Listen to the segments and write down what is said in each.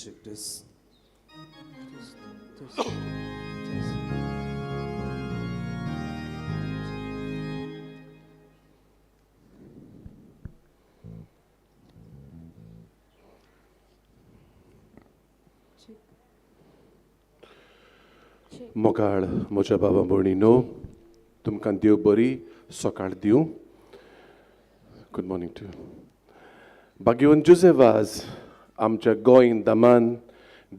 Check this. मोकाळ म्हज्या बाबा भयणीनो, तुमकां देव बरी सकाळ दिवं. गुड मॉर्निंग टू भाग्यवन जुझेवाज आमच्या गोंय दामान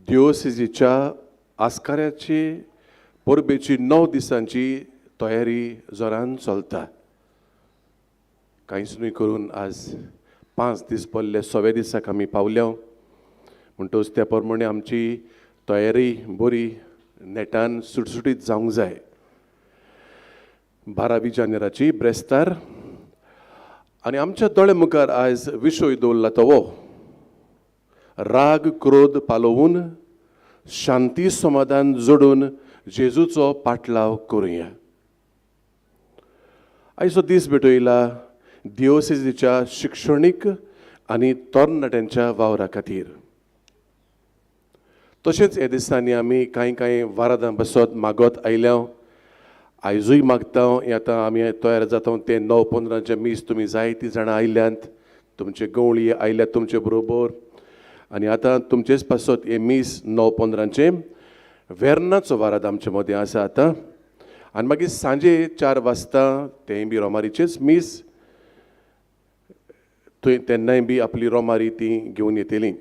दिओसिजीच्या आस्काऱ्याची परबेची 9 दिसांची तयारी जोरान चलता. कांयच न्हय करून आज 5 दीस पडले 6व्या दिसाक आमी पावल्या. म्हणटच त्या प्रमाणे आमची तयारी बरी नेटान सुटसुटीत जावंक जाय. 12 जानेराची ब्रेस्तार आनी आमच्या दोळे मुखार आयज विशय दवरला तो हो राग क्रोध पालोवन शांती समाधान जोडून जेजूचो पाटलाव करुया. आयचो दीस भेटयला दिओसिजीच्या शिक्षणीक आनी तरणाट्यांच्या वावरा खातीर. तशेंच ह्या दिसांनी आमी कांय वारादां बसत मागत आयल्या. आयजूय मागता हें आतां आमी तयार जाता ते 9-15 मीस तुमी जायतीं जाणां आयल्यांत. तुमचे गवळी आयल्यात तुमचे बरोबर आनी आतां तुमचेच पासत हे मीस 9-15 वेर्नाचो वाराद आमचे मदें आसा आतां. आनी मागीर सांजे 4 वाजता तेंय बी रोमारीचेच मीस. थंय तेन्नाय बी आपली रोमारी ती घेवन येतलीं.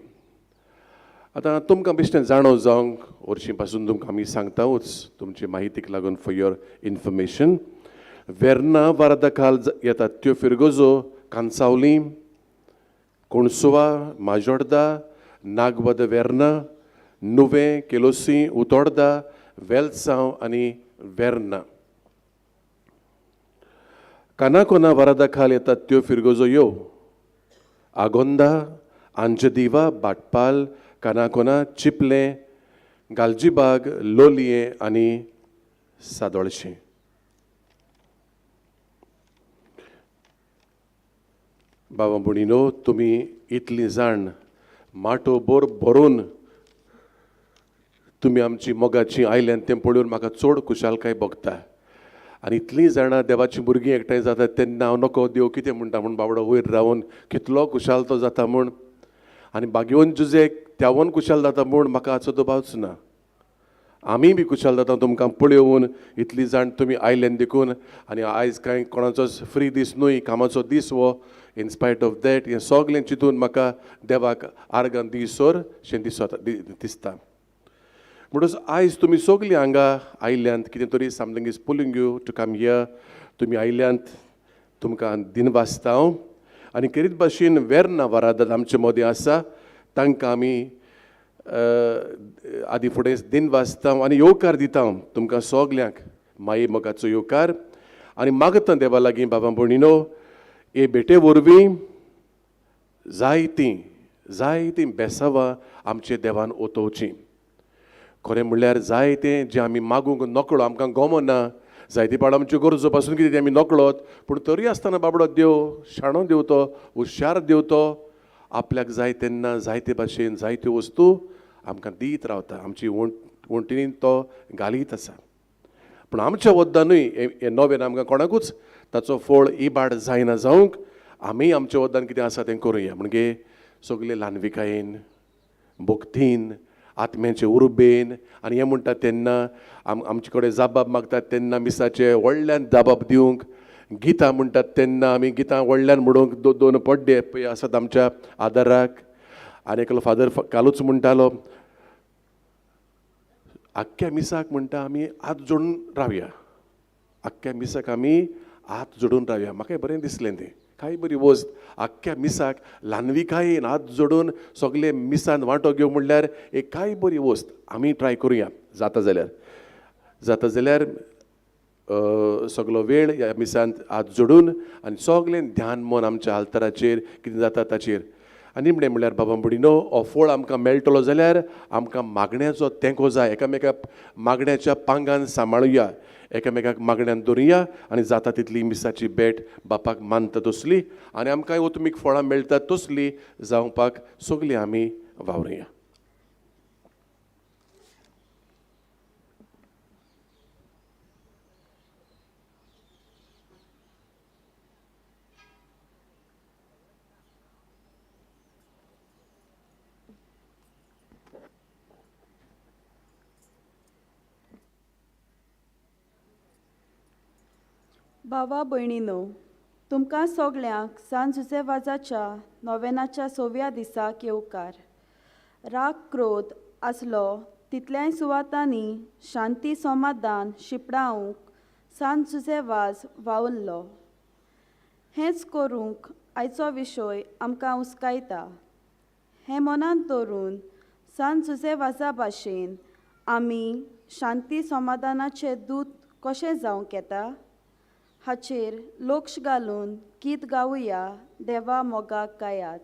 आतां तुमकां बेश्टें जाणो जावंक वर्शीं पासून तुमकां आमी सांगताच तुमचे माहितीक लागून फॉर युअर इन्फॉर्मेशन. वेर्ना वारादा काल येतात त्यो फिरगोजो कांसावली, कोणसुवा, माजोर्दा, नागवद वेर्ना, नुवे, केलोसी, उतोर्दा, वेलसांव आनी वेर्ना. कानाकोना वारादा खाल येतात त्यो फिरगोजो यो आगोंदा, आंजदिवा, बाटपाल, कानाकोना, चिपले, गालजीबाग, लोलये आनी सादोळशें. बाबा भयणीनो, तुमी इतलीं जाण माटो भरून तुमी आमची मोगाची आयल्यान तें पळोवन म्हाका चड खुशालकाय भोगता. आनी इतलीं जाणां देवाची भुरगीं एकठांय जातात तेन्ना हांव नकळो देव कितें म्हणटा म्हूण बाबडो वयर रावन कितलो खुशाल तो जाता म्हूण. आनी भाग्यवन जुजेक त्यावन खुशाल जाता म्हूण म्हाका हाचो दुबावच ना. आमी बी खुशाल जाता तुमकां पळयोवन इतलीं जाण तुमी आयल्यान देखून. आनी आयज कांय कोणाचोच फ्री दीस न्हय, कामाचो दीस हो. इन स्पायट ऑफ दॅट हें सगलें चिंतून म्हाका देवाक आर्गां दिसोर शें दिसता. म्हणटच आयज तुमी सगलीं हांगा आयल्यांत कितें तरी something is pulling you to come here. तुमी आयल्यांत तुमकां दिनवासता हांव. आनी करीत भाशेन वेर्ना वारादाद आमचे मदें आसा तांकां आमी आदी फुडें दिनवासता आनी येवकार दिता तुमकां सगल्यांक माये मोगाचो येवकार. आनी मागता देवा लागीं बाबा भयणीनो, हे भेटे वरवीं जायतीं बेसावां आमचे देवान ओतोवचीं. खरें म्हणल्यार जायतें जें आमी मागूंक नकळो आमकां गमना. जायते पाड आमच्यो गरजो पासून कितें तें आमी नकळोत. पूण तरी आसतना बाबडो देव शाणो देव तो, हुशार देव तो आपल्याक जाय तेन्ना जायते भाशेन जायत्यो वस्तू आमकां दीत रावता. आमची वणटीन तो घालीत आसा. पूण आमच्या वद्दानूय हे नोवेन आमकां कोणाकूच ताचो फळ इबाड जायना जावंक आमी आमच्या वद्दान कितें आसा तें करुया. म्हणजे सगळे ल्हानविकायेन, भक्तीन, आत्म्याचे उर्बेन. आनी हें म्हणटात तेन्ना आमचे कडेन जाबाब मागतात तेन्ना मिसाचे व्हडल्यान जाबाब दिवंक. गितां म्हणटात तेन्ना आमी गितां व्हडल्यान म्हणूंक 2 पड्डे पळय आसात आमच्या आदाराक. आनी एकलो फादर कालूच म्हणटालो आख्ख्या मिसाक म्हणटा आमी हात जोडून रावया. आख्ख्या मिसाक आमी हात जोडून रावया. म्हाकाय बरें दिसलें तें. काय बरी वस्त आख्ख्या मिसाक ल्हानविकायेन हात जोडून सगळे मिसान वांटो घेवंक म्हणल्यार एक काय बरी वस्त. आमी ट्राय करुया जाता जाल्यार सगळो वेळ ह्या मिसान हात जोडून आनी सगळें ध्यान मन आमच्या आल्ताराचेर कितें जाता ताचेर. आनी निमणें म्हणल्यार बाबा भयणीनो, हो फळ आमकां मेळटलो जाल्यार आमकां मागण्याचो तेंको जाय. एकामेकाक मागण्याच्या पांगान सांबाळुया, एकामेकाक मागण्यान दवरुया आनी जाता तितली मिसाची भेट बापाक मानता तसली आनी आमकांय ओतमीक फळां मेळटात तसली जावपाक सगलीं आमी वावरुया. भावा भयणीनो, तुमकां सगळ्यांक सांत जुसेवाजाच्या नोवेनाच्या 6व्या दिसाक येवकार. राग क्रोध आसलो तितल्याय सुवातांनी शांती समाधान शिपडावंक सांत जुसेवाज वावुरलो. हेंच करूंक आयचो विशय आमकां उस्कायता. हें मनांत दवरून सांत जुसेवाजा भाशेन आमी शांती समाधानाचे दूत कशें जावंक येता हाचेर लक्ष घालून गीत गावुया. देवा मोगाक गायात.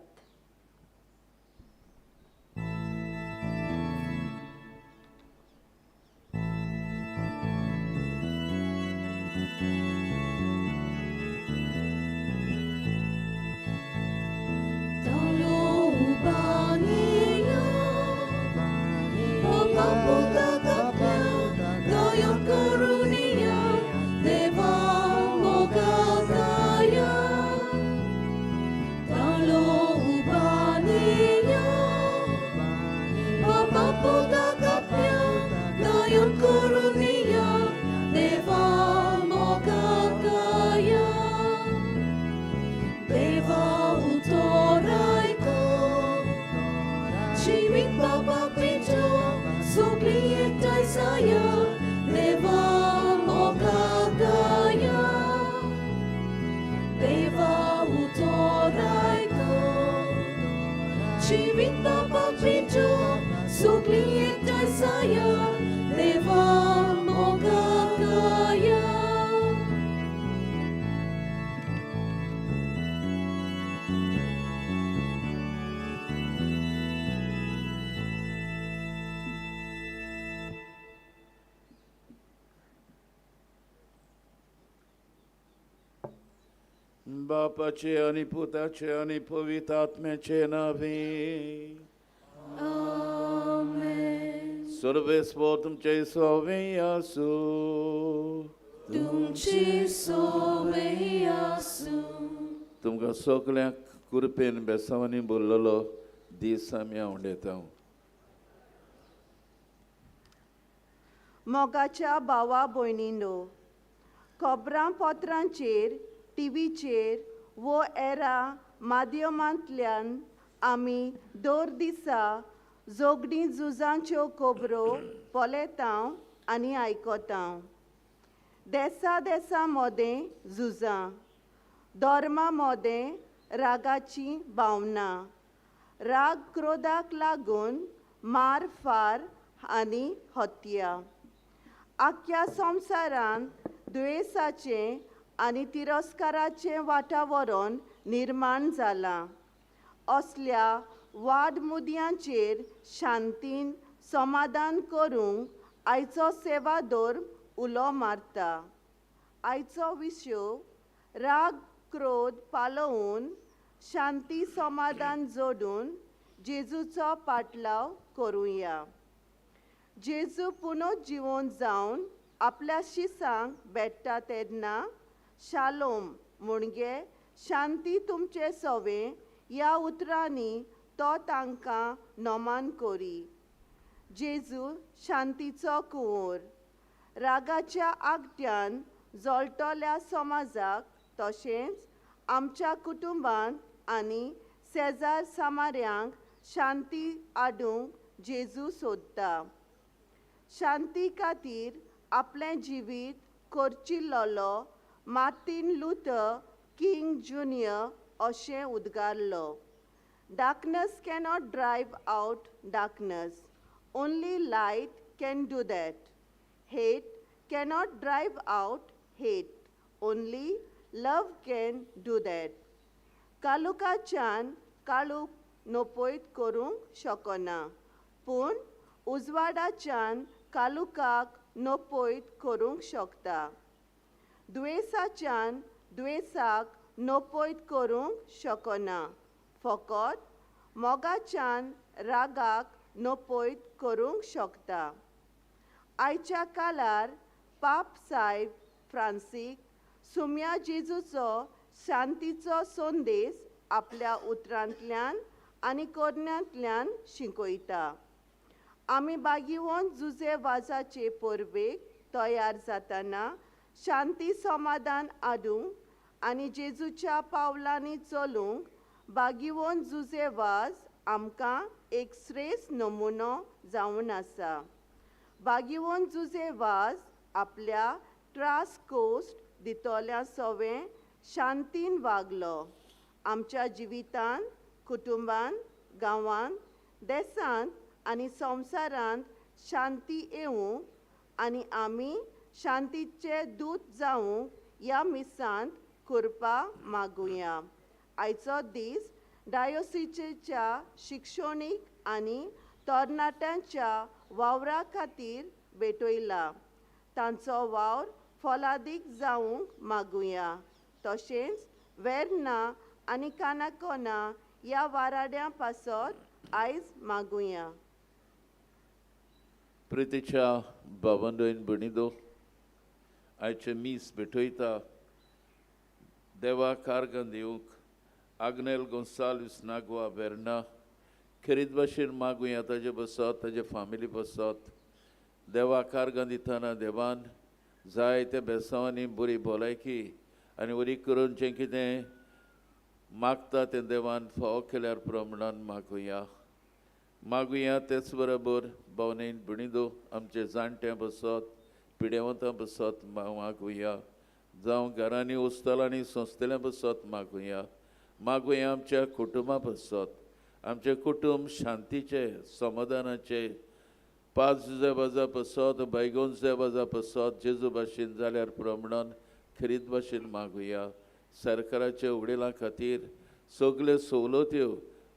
बापाचे आणि पुताचे आणि पवित्र आत्म्याचे नावे. सर्वेस्वर तुमचे सोवे आसू. तुमचे सोवे आसू. तुमकां सगल्यांक कृपेन बेसांवांनी बोललेलो दीस आमी हांव येता. मोगाच्या भावा भयणींनो, खबरांपत्रांचेर टीव्हीचेर वो एरा माध्यमांतल्यान आमी दर दिसा जोगडी झुजांच्यो खबरो पळयतां आनी आयकतां. देसा देसा मोदें झुजां, धर्मा मोदें रागाची भावना, राग क्रोधाक लागून मार फार आनी हत्या. आख्या संवसारांत दुयेसाचें आनी तिरस्काराचें वातावरण निर्माण जालां. असल्या वाडमुद्यांचेर शांतीन समाधान करूंक आयचो सेवादोर उलो मारता. आयचो विशय राग क्रोध पालोवन शांती समाधान जोडून जेजूचो पाटलाव करुया. जेजू पुनर्जीवन जावन आपल्या शिसांक भेटता तेन्ना शालोम म्हणजे शांती तुमचे सवे ह्या उतरांनी तो तांकां नमन करी. जेजू शांतीचो कुंवर. रागाच्या आगट्यान जळटल्या समाजाक तशेंच आमच्या कुटुंबांत आनी शेजार सामाऱ्यांक शांती हाडूंक जेजू सोदता. शांती खातीर आपलें जिवीत खर्चिल्लो मार्टीन लुथर किंग ज्युनियर अशें उद्गारलो. Darkness cannot drive out darkness. Only light can do that. Hate cannot drive out hate. Only love can do that. काळुकाच्यान काळूक नपयत करूंक शकना, पूण उजवाडाच्यान काळुकाक नपयत करूंक शकता. दुयेसाच्यान दुयेसाक नपयत करूंक शकना, फकत मोगाच्यान रागाक नपयत करूंक शकता. आयच्या काळार पाप सायब फ्रांसीक सुम्या जेजूचो शांतीचो संदेश आपल्या उतरांतल्यान आनी करण्यांतल्यान शिकयता. आमी बागीवन जुजे वाजाचे परबेक तयार जातना शांती समाधान हाडूंक आनी जेजूच्या पावलांनी चलूंक बागिवोन जुजे वाज आमकां एक श्रेश्ठ नमुनो जावन आसा. बागिवोन जुजे वाज आपल्या ट्रास कोस्ट दितोल्या सवें शांतीन वागलो. आमच्या जिवितांत, कुटुंबांत, गांवांत, देशांत आनी संवसारांत शांती येवंक आनी आमी शांतीचे दूत जावंक ह्या मिसांत करपा मागुया. आयचो दीस डायोसिसच्या शिक्षणीक आनी तरणाट्यांच्या वावरा खातीर भेटयला. तांचो वावर फलादीक जावंक मागुया. तशेंच वेर्ना आनी कानाकोना ह्या वाराड्यां पासत आयज मागुया. प्रितीच्या बाबंडोईन भणिदो, आयचे मीस भेटयता देवा कारगन दिवंक आग्नेल गोन्साल्वीस नागवा वेर्ना खरीद भाशेन मागुया ताजे बसत, ताजे फामिली बसत. देवा कारगन दितना देवान जायते बेसांवांनी बरी भलायकी आनी बरी करून जें कितें मागता तें देवान फावो केल्यार प्रमाणान मागुया. मागुया तेच बरोबर भावनेन भणिदो आमचे जाणटे बसत, पिडेवंतां बसत मागुया. जावं घरांनी उस्तेलांनी संस्थेल्या बसत मागुया. मागुया आमच्या कुटुंबां बसत, आमचे कुटुंब शांतीचे, समाधानाचे, पांच जुजे बाजा बसत, बैगोन जुजे बाजा बसत जेजू भाशेन जाल्यार प्रमाणान खरीद भाशेन मागुया. सरकाराच्या उडेलां खातीर सगल्यो सवलत्यो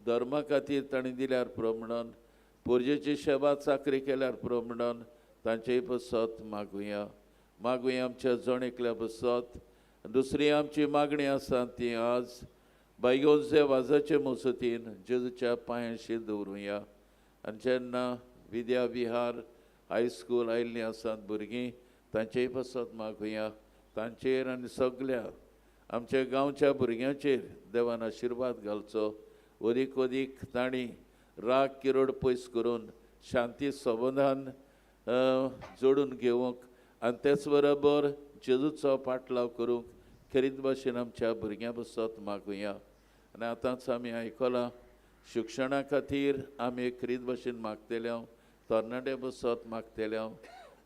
धर्मा खातीर तांणी दिल्यार प्रमाणान, पोरजेची सेवा चाकरी केल्यार प्रमाणान तांचेय बसत मागुया. मागुया आमच्या जण एकल्या बसत. दुसरी आमची मागणी आसा ती आज बैगोनचे वाजाचे मसतीन जेजूच्या पांयाशी दवरुया. आनी जेन्ना विद्या विहार हायस्कूल आयिल्लीं आसात भुरगीं, तांचेय बसत मागुया. तांचेर आनी सगल्या आमच्या गांवच्या भुरग्यांचेर देवान आशिर्वाद घालचो. अदीक अदीक तांणी राग किरोड पयस करून शांती समाधान जोडून घेवंक आनी तेच बरोबर जेजूचो पाटलाव करूंक खरीद भाशेन आमच्या भुरग्यां बसत मागुया. आनी आतांच आमी आयकलां शिक्षणा खातीर आमी खरीद भाशेन मागतले, तरणाटे बसत मागतले.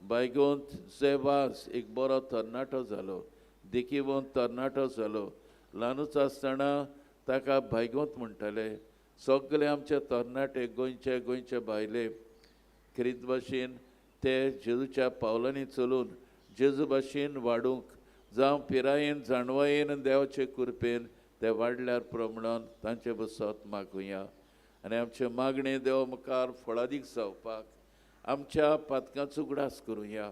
बैगोंत जे वाज एक बरो तरणाटो जालो, देखीवंत तरणाटो जालो. ल्हानूच आसतना ताका बैगोंत म्हणटाले. सगळे आमचे तरणाटे गोंयचे भायले खरीद भाशेन ते जेजूच्या पावलांनी चलून जेजू भाशेन वाडूंक, जावं पिरायेन जाणवायेन देवाचे कृपेन ते वाडल्यार प्रमाणान तांचे बसत मागुया. आनी आमचे मागणे देवा मुखार फळादीक जावपाक आमच्या पातकांचो उगडास करुया.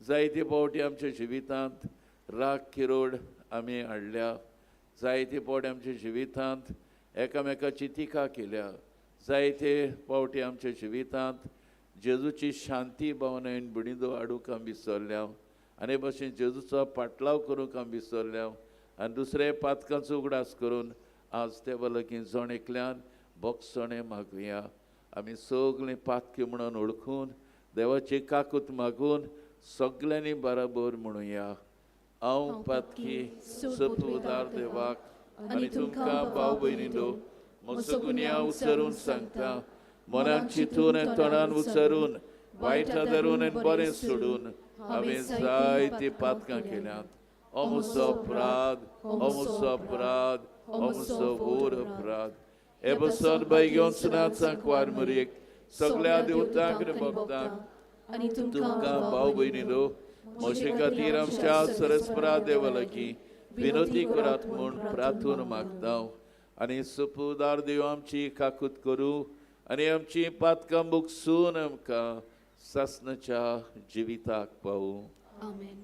जायते फावटी आमच्या जिवितांत राग किरोड आमी हाडल्या. जायते फावटी आमच्या जिवितांत एकामेकाची टिका केल्या. जायते फावटी आमच्या जिवितांत जेजूची शांती भावनेन भणिदो हाडूंक आमी विसरल्या. आनी भाशेन जेजूचो पाटलाव करूंक आमी विसरल्या. आनी दुसरे पातकांचो उगडास करून आज देवा लागीं जण एकल्यान बोगसणे मागुया. आमी सगळीं पातकी म्हणून ओळखून देवाची काकूत मागून सगल्यांनी बराबर म्हणुया. हांव पातकी सपूदार देवाक आनी तुमकां भाव भयणीलो म्हजो गुन्यांव उचरून सांगता. मनान चिंतून आनी तोंडान उचरून वायटा धरून आनी बरें सोडून हांवें जायतीं पातकां केल्यांत. हो म्हजो अपराध, हो म्हजो अपराध, हो म्हजो घोर अपराध. हे बसत बैगोन सुनात सांकवार मरेक सगळ्या देवतांक भक्तांक आनी तुमकां भाव भयणीलो म्हजे खातीर आमच्या सरस्परा देवा लागीं विनोती करात म्हूण प्रार्थून मागता. आनी सपूदार देव आमची काकूत करूं आनी आमची पातकां बुगसून आमकां सासणाच्या जिविताक पावूं. आमेन.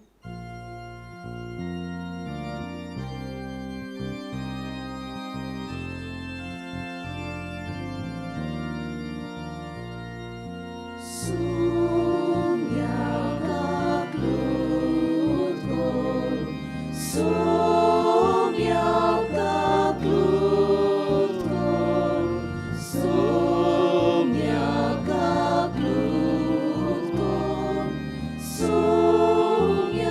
Sonia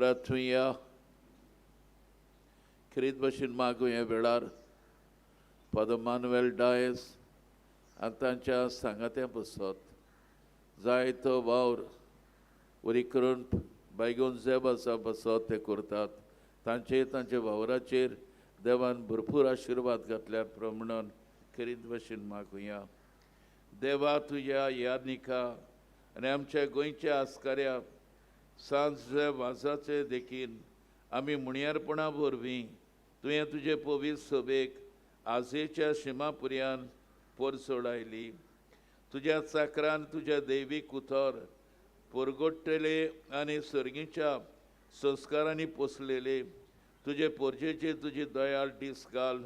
प्रार्थुया खरीद भाशेन मागूया वेळार फादर मानुएल डायस आनी तांच्या सांगात्या बसत जायतो वावर वरी करून बायगोन जेब आसा बसत ते करतात तांचे वावराचेर देवान भरपूर आशिर्वाद घातल्या प्रमाणान खरीद भाशेन मागुया देवा तुज्या यादनिका आनी आमच्या गोंयच्या आस्काऱ्या सांज वाजाचे देखीन आमी मुणयारपणा वरवीं तुवें तुजे पवित्र सभेक आजेच्या शिमापुर्यान पर सोडायली तुज्या चाकरान तुज्या दैवीक उतर परगोट्टेले आनी सर्गीच्या संस्कारांनी पोसलेले तुजे पोरजेचेर तुजी दयाळ दीस घाल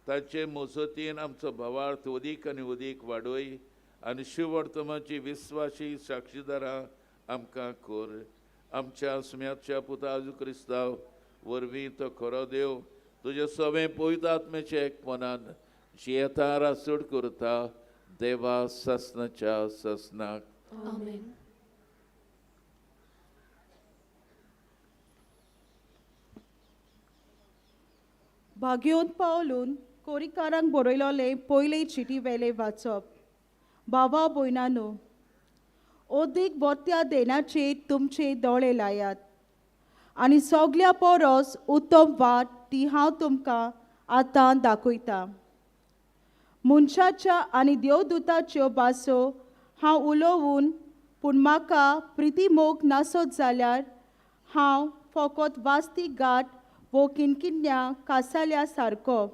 ताचे मोजतीन आमचो भावार्थ अदीक आनी अदीक वाडोय आनी शिवर्तमाची विस्वासी साक्षीदारां आमकां कर आमच्या सुम्याच्या पुता आजू क्रिस्तांव वरवीं तो खरो देव तुजे सवें पवित्र आत्म्याचे एकपणान जियेता रासोड करता देवा ससनाच्या ससनाक आमेन. भाग्योन पावलून कोरीकारांक बरयलोले पयले चिटी वेले वाचप बाबा भयणानो ओदीक बोत्या देनाचे तुमचे दोळे लायात आनी सगल्या परस उत्तम वाट ती हांव तुमकां आतां दाखयतां मनशाच्या आनी देवदूताच्यो भासो हांव उलोवून पूण म्हाका प्रिती मोग नासत जाल्यार हांव फकत वास्ती गाठ वो किणकिण्या कासाल्या सारको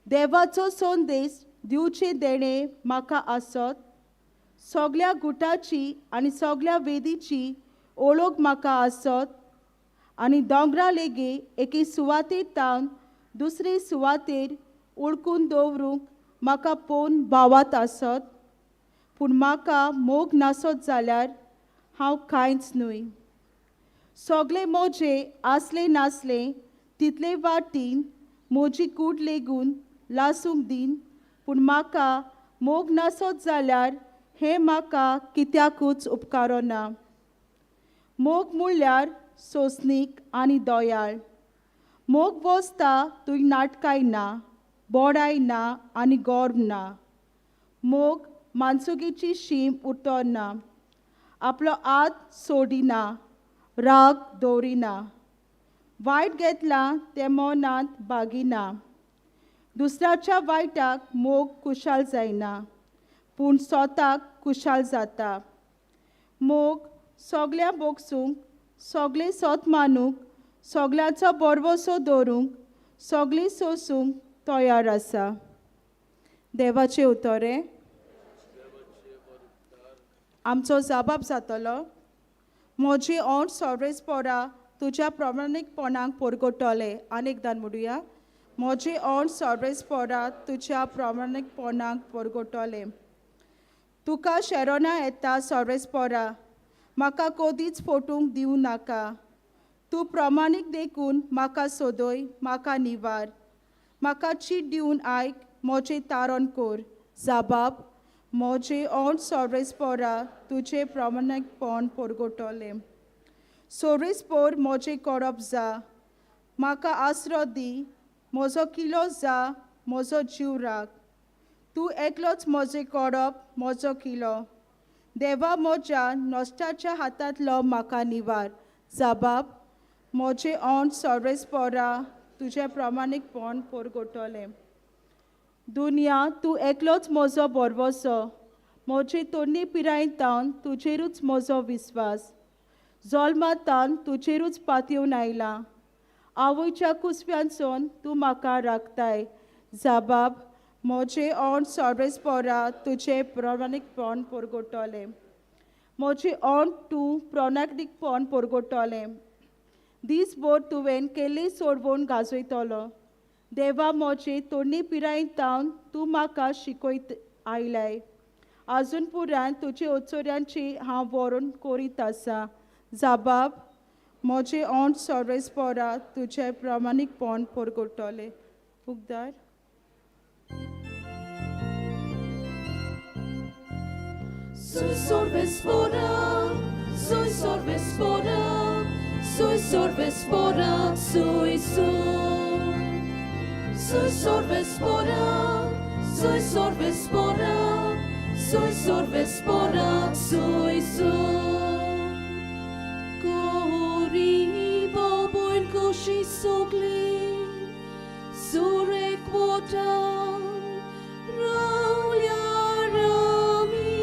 देवाचो संदेश दिवचे देणे म्हाका आसत सगल्या गुटाची आनी सगल्या वेदीची ओळख म्हाका आसत आनी दोंगरा लेगी एके सुवातेर तावन दुसरे सुवातेर उडकून दवरूंक म्हाका पोवन भावात आसत पूण म्हाका मोग नासत जाल्यार हांव कांयच न्हय सगळे मोजे आसले नासले तितले वाटीन म्हजी कूड लेगून लासूंक दीन पूण म्हाका मोग नासत जाल्यार हें म्हाका कित्याकूच उपकारो ना मोग म्हणल्यार सोंसणीक आनी दोयाळ मोग वसता तुय नाटकाय ना बोडाय ना आनी गोर्ब ना मोग मानसुगेची शीम उतरना आपलो आत सोडिना राग दवरिना वायट घेतला ते मनांत बागिना दुसऱ्याच्या वायटाक मोग कुशाल जायना पूण स्वताक कुशाल जाता मोग सगल्या बोगसूंक सगळे सोत मानूंक सगल्याचो बरवसो दवरूंक सगळीं सोसूंक तयार आसा देवाचे उतोरे आमचो जबाब जातलो म्हजी ओंठ सोरेस्पोरा तुज्या प्रमाणीकपणाक परगटले अनेकदां म्हणुया म्हजी ओंठ सोरेस्पोरा तुज्या प्रमाणीकपणाक परगटले तुका शेरोना येता सोरेस्पोरा म्हाका कधीच फोटूंक दिवं नाका तूं प्रमाणीक देखून म्हाका सोदय म्हाका निवार म्हाका चीट दिवन आयक म्हजें तारण कोर जबाब म्हजे ओंठ सोरेस्पोरा तुजें प्रमाणीकपण परगटले सोरेस्पोर म्हजें करप जा म्हाका आसरो दी म्हजो किलो जा म्हजो जीव राख तूं एकलोच म्हजें करप म्हजो किलो देवा म्हज्या नश्टाच्या हातांतलो म्हाका निवार जबाब म्हजें ओंठ सोरेस्पोरा तुजें प्रमाणीकपण परगटले दुनिया तूं एकलोच म्हजो बरवसो म्हजे तोंडी पिरायेंतावन तुजेरूच म्हजो विस्वास जल्मांतान तुजेरूच पातयेवन आयला आवयच्या कुसव्यांसून तूं म्हाका राखताय जबाब म्हजें ओंठ सोरेस्पोरा तुजें प्रमाणीकपण परगटले म्हजें ओंठ तूं प्रमाणीकपण परगटले दीसभर तुवें केल्ली सोडवून गाजयतलो देवा म्हजे तोंडी पिरायेंतावन तूं म्हाका शिकयत आयलाय आजून पुराय तुजे ओचोऱ्यांची हांव वरून करीत आसा जबाब म्हजें ओंठ सोरेस्पोरा तुजें प्रमाणीकपण परगटले उगदार Soy sorbespora, Sui sorve sporak, sui soi. Sui sorve sporak, sui sorve sporak, sui sorve sporak, sui soi. Gori boboin koshi sogli, sure quotan, raulia rami,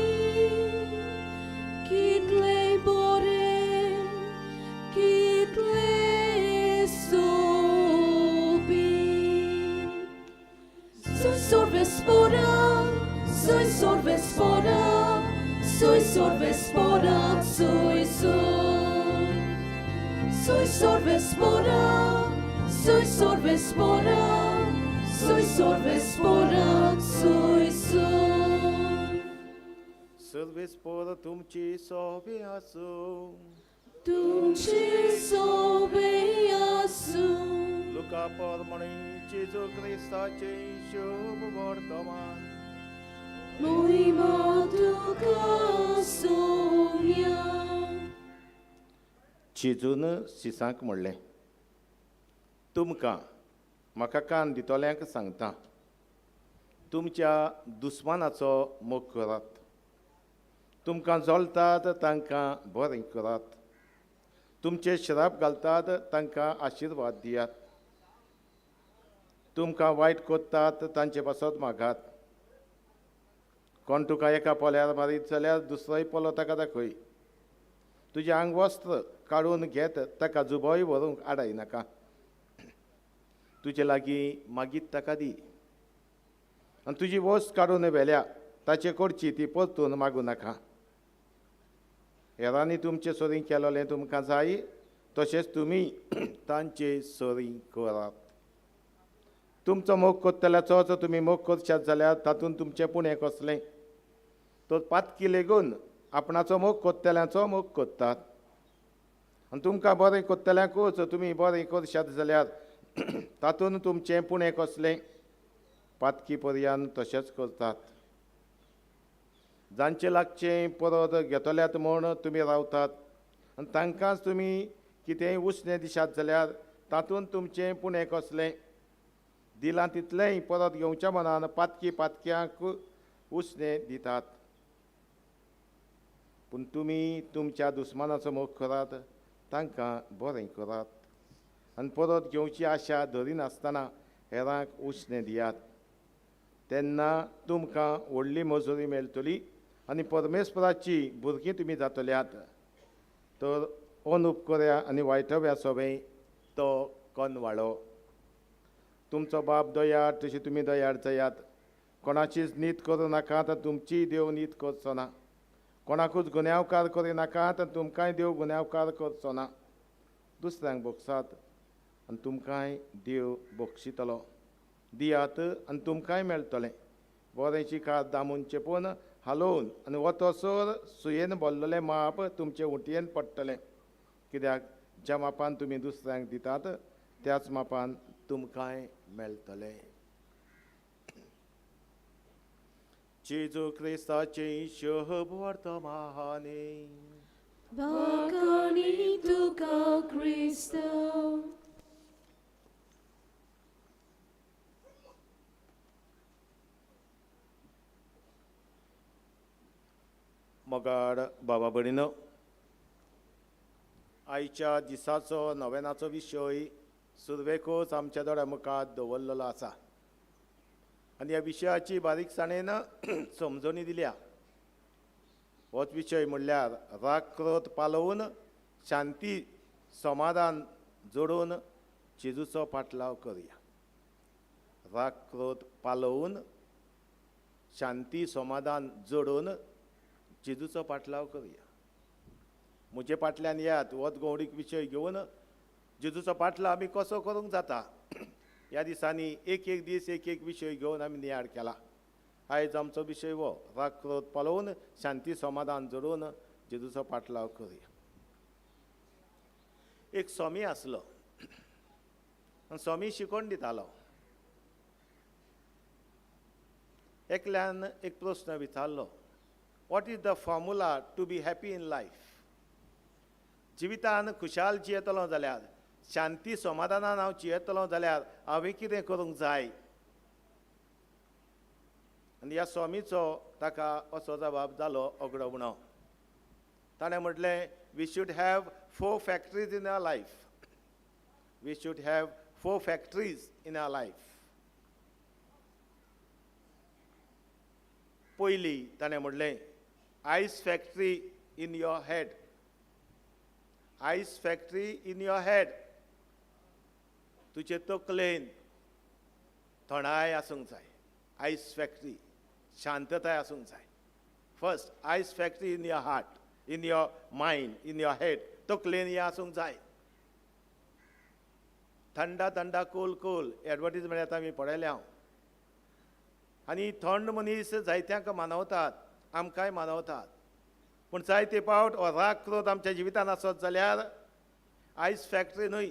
kitle bore, kitle sobi. Sui sorve sporak, sui sorve sporak, sui sorve sporak, sui soi. Sui sorve sporak, sui sorve sporak, sui sorve sporak, sui soi. सर्वे spore तुमची सोबे असो Tumci sobeasu, Luca परमणी जेजू ख्रिस्ताचे शुभ वर्तमान moima tuka sonia. जेजून सिसांक म्हणलें तुमकां म्हाका कान दितोल्यांक सांगता तुमच्या दुस्मानाचो मोग करात तुमकां जळटात तांकां बरें करात तुमचे श्राप घालतात तांकां आशिर्वाद दियात तुमकां वायट कोत्तात तांचे पासत मागात कोण तुका एका पोल्यार मारीत जाल्यार दुसरोय पोलो ताका दाखय तुजें आंगवस्त्र काडून घेत ताका जुबोय व्हरूंक आडाय नाका तुजे लागीं मागीत ताका दी आनी तुजी वस्त काडून व्हेल्या ताचे कडची ती परतून मागूं नाका हेरांनी तुमचे सोरीं केलोलें तुमकां जाय तशेंच तुमी तांचे सोरीं करात तुमचो मोग कोत्तल्याचोच तुमी मोग करशात जाल्यार तातूंत तुमचें पुणें कसलें तो पातकी लेगून आपणाचो मोग कोत्तल्यांचो मोग कोत्तात आनी तुमकां बरें कोत्तल्यांकूच तुमी बरें करशात जाल्यार तातूंत तुमचें पुणें कसलें पातकी पर्यान तशेंच करतात जांचे लागचें परत घेतल्यात म्हूण तुमी रावतात आनी तांकांच तुमी कितेंय उश्णें दिशात जाल्यार तातूंत तुमचें पुणें कसलें दिलां तितलेंय परत घेवच्या मनान पातकी पातक्यांक उश्णें दितात पूण तुमी तुमच्या दुस्मानाचो मोग करात तांकां बरें करात आनी परत घेवची आशा धरिनासतना हेरांक उश्णें दियात तेन्ना तुमकां व्हडली मजुरी मेळटली आनी परमेश्वराची भुरगीं तुमी जातल्यात तर अनुपकऱ्या आनी वायटव्या सोबे तो कनवाळो तुमचो बाप दयाळ तशी तुमी दयाळ जायात कोणाचीच नीत करूं नाकात तुमचीय देव नीत करचो ना कोणाकूच गुन्यांवकार करिनाकात तुमकांय देव गुन्यांवकार करचो ना दुसऱ्यांक बोगसात आनी तुमकांय देव बोगशितलो दियात आनी तुमकांय मेळटलें बरेंची कात दामून चेपून हालोवन आनी वतसर सुयेन भरलेलें माप तुमचे उटयेन पडटलें कित्याक ज्या मापान तुमी दुसऱ्यांक दितात त्याच मापान तुमकांय मेळटलें जेजू क्रिस्ताचे शुभ वर्तमाने Bakani tuka Cristo. मोगाड बाबा भयणीनो आयच्या दिसाचो नोवेनाचो विशय सुरवेकूच आमच्या दोळ्या मुखार दवरलेलो आसा आनी ह्या विशयाची बारीकसाणेन समजणी दिल्या होच विशय म्हणल्यार राग क्रोध पालोवन शांती समाधान जोडून जेजूचो पाटलाव करुया राग क्रोध पालोवन शांती समाधान जोडून जेजूचो पाटलाव करुया म्हजे फाटल्यान यात वत गवडीक विशय घेवन जेजूचो पाटलाव आमी कसो करूंक जाता ह्या दिसांनी एक एक दीस एक एक विशय घेवन आमी नियाळ केला आयज आमचो विशय हो राग क्रोध पालोवन शांती समाधान जोडून जेजूचो पाटलाव करुया एक स्वामी आसलो स्वामी शिकोण दितालो एकल्यान एक प्रश्न विचारलो what is the formula to be happy in life जिवितान खुशाल जियेतलो जाल्यार शांती समाधानान हांव जियेतलो जाल्यार हांवें कितें करूंक जाय. आनी ह्या स्वामीचो ताका असो जबाब जालो ओगडो म्हणो. ताणें म्हटलें we should have 4 factories in our life. We should have 4 factories in our life. पयली ताणें म्हटलें ice factory in your head. Ice factory in your head. तुजे तकलेन थंडाय आसूंक जाय. आयस फॅक्टरी शांतताय आसूंक जाय. First ice factory in your heart, in your mind, in your head. तकलेन हें आसूंक जाय. थंडा थंडा कोल कोल एडवर्टीजमेंट येता आमी पळयल्या हांव. आनी थंड मनीस जायत्यांक मानवतात, आमकांय मानवतात. पूण जायते फावट हो राग क्रोध आमच्या जिवितान आसत जाल्यार आयस फॅक्टरी न्हय,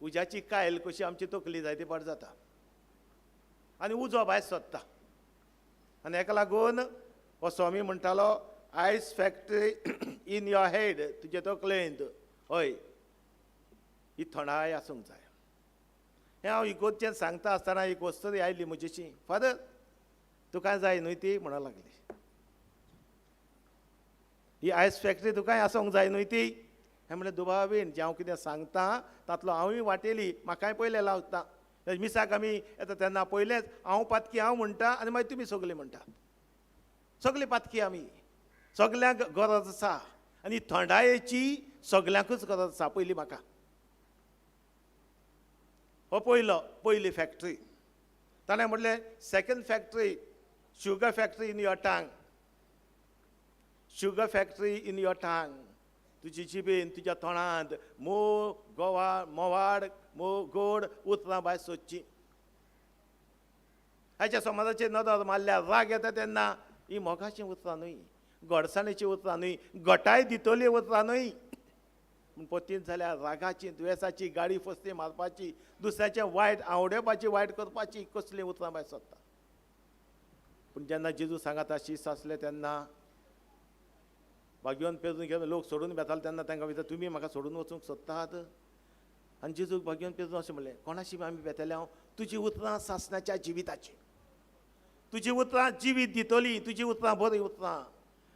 उज्याची कायल कशी आमची तकली जायते फावट जाता आनी उजो भायर सरता. आनी हेका लागून हो स्वामी म्हणटालो ice factory in your head. तुजे तकलेंत हय ही थंडाय आसूंक जाय. हें हांव इगोर्जेन सांगता आसतना एक वस्तू आयली म्हजेशी. फादर तुका जाय न्हय ती म्हणूंक लागली. ही आयस फॅक्टरी तुकाय आसूंक जाय न्हय ती. हें म्हणलें दुबावीन जें हांव कितें सांगता तातलो हांवूय वाटेली म्हाकाय पयलें लावता. मिसाक आमी येता तेन्ना पयलेंच हांव पातकी हांव म्हणटा आनी मागीर तुमी सगळीं म्हणटा. सगळीं पातकी आमी. सगल्यांक गरज आसा आनी थंडायेची सगल्यांकूच गरज आसा. पयली म्हाका हो पयली फॅक्टरी. ताणें म्हटलें second factory sugar factory in your टांग. शुगर फॅक्टरी इन युअर टांग. तुजी जिबेन तुज्या तोंडांत मोवाड गोड उतरां भायर सोदचीं. हाच्या समाजाचेर नदर मारल्यार राग येता तेन्ना ही मोगाचीं उतरां न्हय, गोडसाणीचीं उतरां न्हय, घटाय दितली उतरां न्हय. पूण पतीन जाल्यार रागाची, दुयेंसाची, गाडी फस्ती मारपाची, दुसऱ्याचें वायट आवडपाची, वायट करपाची कसलीं उतरां भायर सरता. पूण जेन्ना जेजू सांगाता शीस आसलें तेन्ना भाग्योन पेरून घेवन लोक सोडून बेताले तेन्ना तांकां विचार तुमी म्हाका सोडून वचूंक सोदतात. आनी जेजूक भाग्योन पेरून अशें म्हणलें कोणाशी आमी बेतले हांव तुजी उतरां सासणाच्या जिविताची. तुजी उतरां जिवीत दितली, तुजी उतरां बरीं उतरां.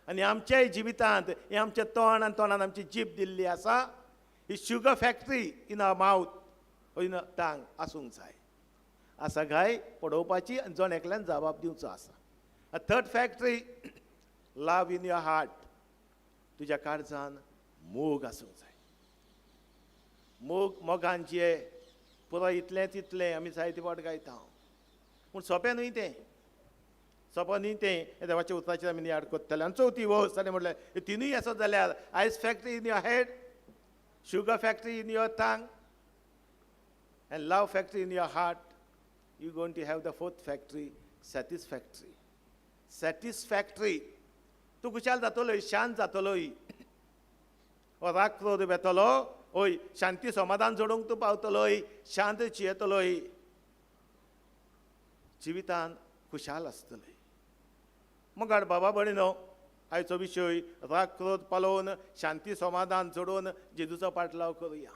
आनी आमच्याय जिवितांत हें आमचें तोंड आनी तोंडान आमची जीब दिल्ली आसा. ही sugar factory in our mouth in tongue आसूंक जाय. आसा गाय पडोवपाची आनी जण एकल्यान जबाब दिवचो आसा. Third factory love in your heart. तुज्या काळजान मोग आसूंक जाय. मोगांचे पुरो इतलेंच इतलें आमी जायते फावट गायता. पूण सोंपें न्हय तें. सोंपें न्हय तें देवाच्या उतराचेर आमी नियाड कोत्तले. आनी चवथी वस्त ताणें म्हटलें हे तिनूय आसत जाल्यार ice factory in your head, sugar factory in your tongue and love factory in your heart. You going to have the fourth factory satisfactory. Satisfactory. तूं खुशाल जातलोय, शांत जातलोय. हो राग क्रोध बेतलो हय शांती समाधान जोडूंक तूं पावतलोय, शांत जियेतलोय, जिवितान खुशाल आसतलें. मोगाड बाबा भयणीनो आयचो विशय राग क्रोध पालोवन शांती समाधान जोडून जेजूचो पाटलाव करुया.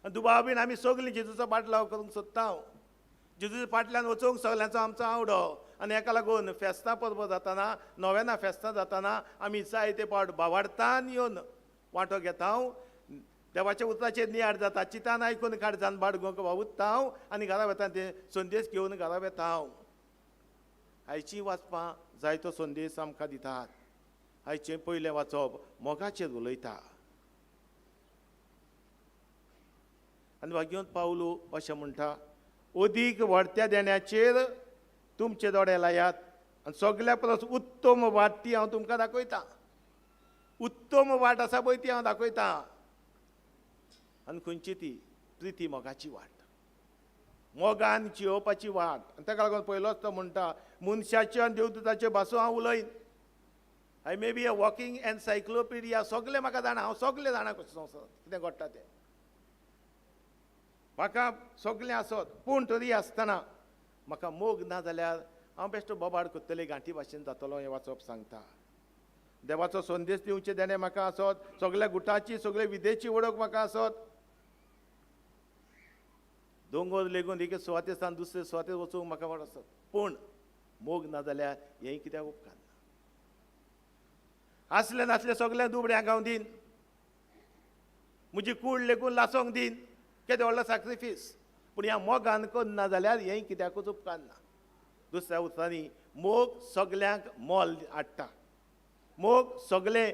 दुबावीन आमी सगळीं जेजूचो पाटलाव करूंक सोदता. जेजूच्या फाटल्यान वचूंक सगल्यांचो आमचो आवडो. आनी हेका लागून फेस्तां पर्व जाताना, नोवेना फेस्तां जाताना आमी जायते फावट भावार्थान येवन वांटो घेता. देवाच्या उतराचेर नियाड जाता. चितान आयकून काळजान बाळगूंक वावुरता आनी घरा वता ते संदेश घेवन घरा वेता. आयची वाचपां जायतो संदेश आमकां दितात. आयचें पयलें वाचप मोगाचेर उलयता. आनी वाग्योन पावलू अशें म्हणटा ओदीक व्हडत्या देण्याचेर तुमचे दोळे लायात आनी सगल्या परस उत्तम वाट ती हांव तुमकां दाखयतां. उत्तम वाट आसा पळय ती हांव दाखयतां. आनी खंयची ती प्रिती मोगाची वाट, मोगान जियोवपाची वाट. आनी ताका लागून पयलोच तो म्हणटा मनशाच्यो आनी देवदूताच्यो भासो हांव उलयन. I may be a walking encyclopedia. सगळें म्हाका जाणा, हांव सगळें जाणा कशें संवसारांत कितें घडटा तें. म्हाका सगळें आसत पूण तरी आसतना म्हाका मोग ना जाल्यार हांव बेश्टो बोबाड करतलें गांठी भाशेन जातलो हें वाचप सांगता. देवाचो संदेश दिवचे देणे म्हाका आसत, सगळ्या गुटाची सगळे विदेची वळख म्हाका आसत. दोंगर लेगून एक सुवातेसान दुसरे सुवातेर वचूंक म्हाका वाट आसत, पूण मोग ना जाल्यार हें कित्याक उपकारना. असले नासले सगळ्या दुबड्यांक हांव दीन, म्हजी कूड लेगून लासोंक दीन, केदें व्हडलो सॅक्रिफीस, पूण ह्या मोगान करना जाल्यार हें कित्याकूच उपकारना. दुसऱ्या उतरांनी मोग सगल्यांक मोल हाडटा, मोग सगळे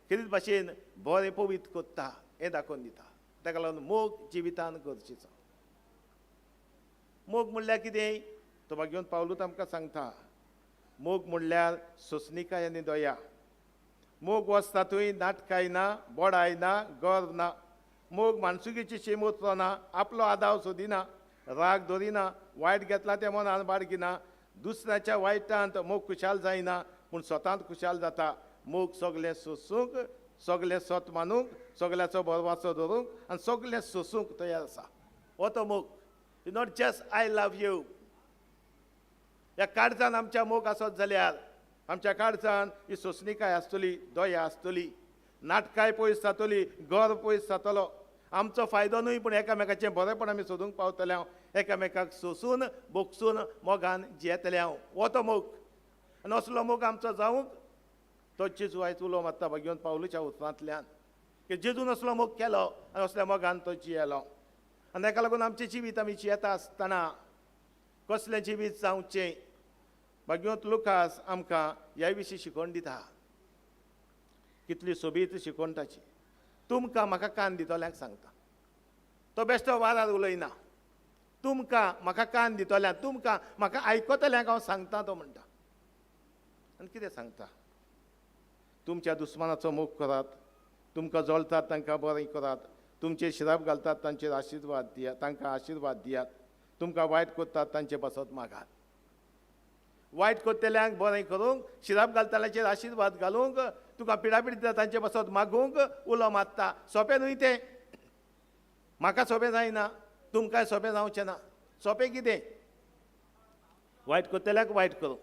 कितें भाशेन बरें पवित्र करता हें दाखोवन दिता. ताका लागून मोग जिवितान गरजेचो. मोग म्हणल्यार कितें तो भाग्यवंत पावलूच आमकां सांगता. मोग म्हणल्यार सोंसणिकाय आनी दया. मोग वचता थंय नाटकाय ना, बोडाय ना, गर्व ना. मोग माणसुगेची शेमत ना, आपलो आदाव सोदिना, राग धरिना, वायट घेतला तें मनान बाळगिना, दुसऱ्याच्या वायटांत मोग खुशाल जायना, पूण स्वतांत खुशाल जाता. मोग सगळें सोसूंक, सगळें सत मानूंक, सगळ्याचो बरवासो धरूंक आनी सगळें सोसूंक तयार आसा. हो तो मोग. Not just I love you. ह्या काळजान आमच्या मोग आसत जाल्यार आमच्या काळजान ही सोंसणिकाय आसतली, दया आसतली, नाटकाय पयस जातली, गर्व पयस जातलो. आमचो फायदो न्हय, पूण एकामेकाचें बरेंपण आमी सोदूंक पावतले हांव. एकामेकाक सोंसून बोगसून मोगान जियेतले हांव. हो तो मोग. आनी असलो मोग आमचो जावंक तो जेजू आयज उलो मारता भाग्यवंत पावलूच्या उतरांतल्यान, की जेजून असलो मोग केलो आनी असल्या मोगान तो जियेलो. आनी ताका लागून आमचें जिवीत आमी जियेता आसतना कसलें जिवीत जावचें. भाग्यवंत लुकास आमकां ह्या विशीं शिकवण दिता. कितली सोबीत शिकवण ताची. तुमकां म्हाका कान दितल्यांक सांगता. तो बेश्टो वारार उलयना. तुमकां म्हाका कान दितल्यांक, तुमकां म्हाका आयकतल्यांक हांव सांगता तो म्हणटा. आनी कितें सांगता? तुमच्या दुस्मानाचो मोग करात, तुमकां जळटात तांकां बरें करात, तुमचे शिराप घालतात तांचेर आशिर्वाद दियात, तांकां आशिर्वाद दियात, तुमकां वायट करतात तांचे पासत मागात. वायट करतल्यांक बरें करूंक, शिराप घालतल्यांचेर आशिर्वाद घालूंक, तुका पिडापीड दिता तांचे पासत मागूंक उलो मारता. सोंपें न्हय तें. म्हाका सोंपें जायना, तुमकांय सोंपें जावचें ना. सोंपें कितें? वायट करतल्यांक वायट करूंक.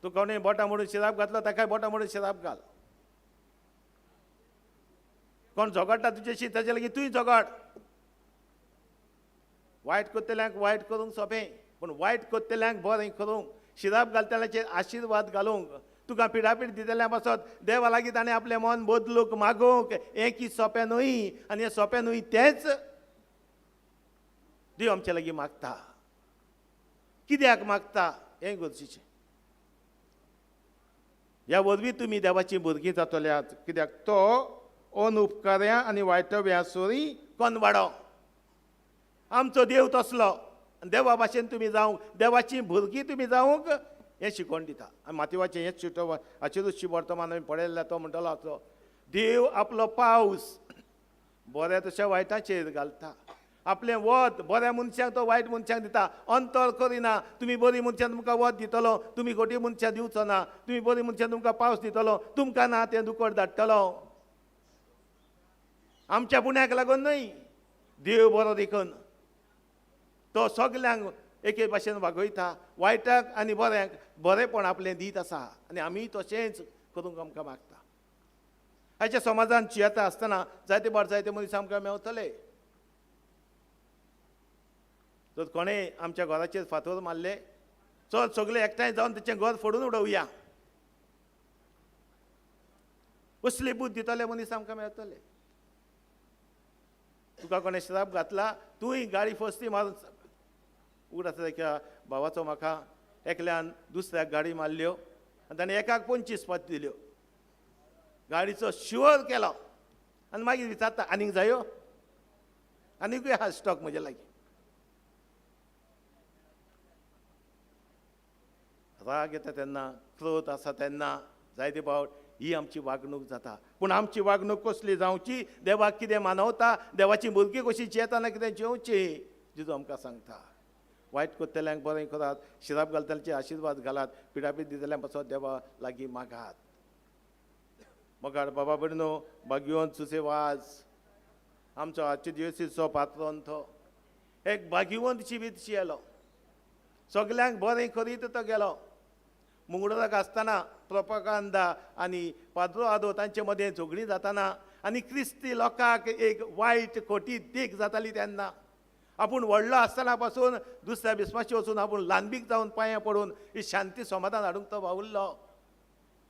तूं कोणें बोटां मोडून शिराप घातलो ताकाय बोटां मोडून शिराप घाल. कोण झगडटा तुजेशी ताचे लागीं तूंय झगड. वायट करतल्यांक वायट करूंक सोंपें, पूण वायट करतल्यांक बरें करूंक, शिराप घालतल्यांचेर आशिर्वाद घालूंक, तुका पिडापीड दितल्या पासत देवा लागीं ताणें आपलें मन बदलूंक मागूंक हें की सोंपें न्हय. आनी हें सोंपें न्हय तेंच देव आमचे लागीं मागता. कित्याक मागता हें गरजेचें. ह्या वरवीं तुमी देवाचीं भुरगीं जातल्यात, कित्याक तो अनउपकार्या आनी वायटव्या सोरी कोनवाडो. आमचो देव तसलो. देवा भाशेन तुमी जावंक, देवाचीं भुरगीं तुमी जावंक हें शिकवण दिता. आनी मातयेवाचें हेंच शिटो हाचेरूच वर्तमान आमी पळयल्लें. तो म्हणटलो आसलो, देव आपलो पावस बऱ्या तशा वायटाचेर घालता. आपलें वत बऱ्या मनशाक तो वायट मनशाक दिता. अंतर करिना. तुमी बरी मनशान तुमकां वत दितलो, तुमी खोटी मनशां दिवचो ना. तुमी बरी मनशान तुमकां पावस दितलो, तुमकां ना तें दुकट धाडटलो. आमच्या पुण्याक लागून न्हय, देव बरो देखून तो सगल्यांक एके भाशेन वागयता. वायटाक आनी बऱ्यांक बरेंपण आपलें दीत आसा आनी आमी तशेंच करूंक आमकां मागता. आयच्या समाजान जियेता आसतना जायते फावट जायते मनीस आमकां मेवतले. जर कोणें आमच्या घराचेर फातर मारले, चल सगळे एकठांय जावन तेचें घर फोडून उडोवया, कसली बूद दितले मनीस आमकां मेळटले. तुका कोणें श्राप घातला, तूंय गाडी फस्ती मारून उगड आसा एका भावाचो म्हाका एकल्यान दुसऱ्याक गाडी मारल्यो आनी ताणें एकाक 25 पात दिल्यो. गाडीचो शुअर केलो आनी मागीर विचारता आनीक जायो, आनीकूय आहा स्टॉक म्हजे लागीं. राग येता तेन्ना, क्रोध आसा तेन्ना जायते फावट ही आमची वागणूक जाता. पूण आमची वागणूक कसली जावची, देवाक कितें मानवता, देवाची भुरगीं कशी जियेताना कितें जेवची, जेजू आमकां सांगता. वायट करतल्यांक बरें करात, शिराप घालतल्यांचे आशिर्वाद घालात, पिडापीड दितल्यांक पासत देवा लागीं मागात. मोगाड बाबा भयणो, भाग्यवंत सुसेवाज आमचो आजचे दिवसीचो पात्रोन तो एक भाग्यवंत जिवीत जियेलो. सगल्यांक बरें करीत तो गेलो. मुंगडराक आसतना प्रोपागांदा आनी पाद्रो तांचे मदें झगडीं जाताना आनी क्रिस्ती लोकांक एक वायट खोटी देख जाताली तेन्ना आपूण व्हडलो आसतना पासून दुसऱ्या बिस्माशी वचून आपूण ल्हानबीक जावन पांयां पडून ही शांती समाधान हाडूंक तो वावुरलो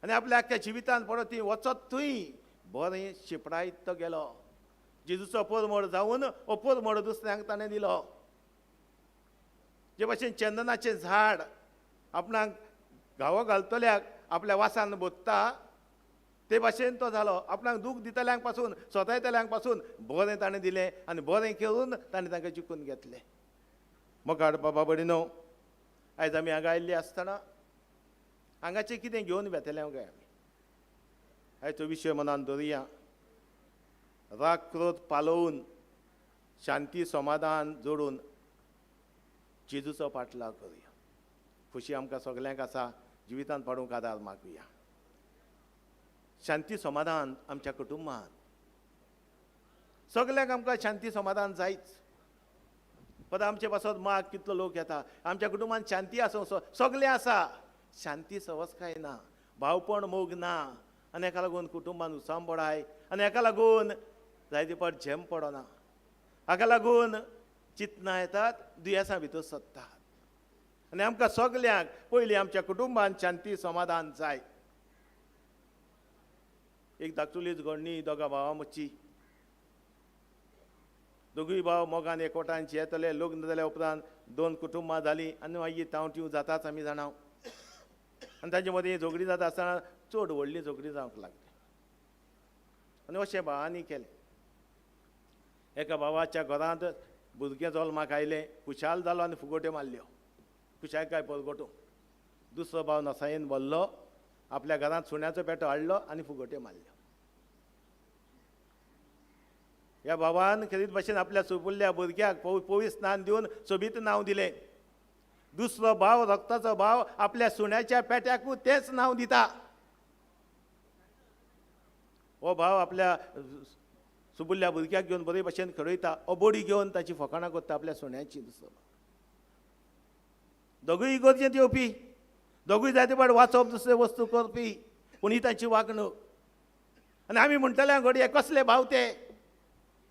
आनी आपल्या आख्या जिवितांत पडत थंय वचत थंय बरें शिपडायत तो गेलो. जेजूचो पोरमोड जावन पोरमोड दुसऱ्यांक ताणें दिलो. जे भाशेन चंदनाचें झाड आपणाक घावो घालतल्याक आपल्या वासान बोत्ता ते भाशेन तो जालो. आपणाक दूख दितल्यांक पासून सोतायतल्यांक पासून बरें ताणें दिलें आनी बरें करून ताणें तांकां जिखून घेतलें. मोगाड बाबा भयणीनो, आयज आमी हांगा आयिल्लीं आसतना हांगाचें कितें घेवन वेतले काय आमी. आयचो विशय मनान दवरुया. राग क्रोध पालोवन शांती समाधान जोडून जेजूचो पाटलाव करुया. खुशी आमकां सगल्यांक आसा, जिवितांत पाडूंक आदार मागुया. शांती समाधान आमच्या कुटुंबांत सगल्यांक आमकां शांती समाधान जायच. पण आमचे पासत माग कितलो लोक येता. आमच्या कुटुंबांत शांती आसूं सगलें आसा, शांती सवस्काय ना, भावपण मोग ना आनी हेका लागून कुटुंबांत उसाम पडाय आनी हेका लागून जायते फावट झेम पडना. हाका लागून चिंतना येतात, दुयेंसां भितर सत्तात आनी आमकां सगल्यांक पयलीं आमच्या कुटुंबांत शांती समाधान जाय. एक धाकटुलीच घडणी दोगा भावां मदची. दोगूय भाव मोगान एकवटांत येतले. लग्न जाल्या उपरांत 2 कुटुंबां जालीं आनी मागीर तावट्यो जाताच आमी जाणां. आनी तांचे मदीं झगडी जाता आसतना चड व्हडली झगडी जावंक लागली आनी अशें भावांनी केलें. एका भावाच्या घरांत भुरगें जल्माक आयलें, खुशाल जालो आनी फुगोट्यो मारल्यो. खुशाल काय परगोटो. दुसरो भाव नसायेन बोल्लो, आपल्या घरांत सुण्याचो पेटो हाडलो आनी फुगोट्यो मारल्यो. ह्या भावान खरीत भाशेन आपल्या सुपुल्ल्या भुरग्याक पवित्र स्नान दिवन सोबीत नांव दिलें. दुसरो भाव रक्ताचो भाव आपल्या सुण्याच्या पेट्याकूय तेंच नांव दिता. हो भाव आपल्या सुपुल्ल्या भुरग्याक घेवन बरे भाशेन खेळयता, अबोडी घेवन ताची फकाणां करता आपल्या सुण्याची. दुसरो दोगूय गरजेंत येवपी, दोगूय जायते फावट वाचप दुसरे वस्तू करपी, पूण ही तांची वागणूक. आनी आमी म्हणटले घडये कसले भाव ते,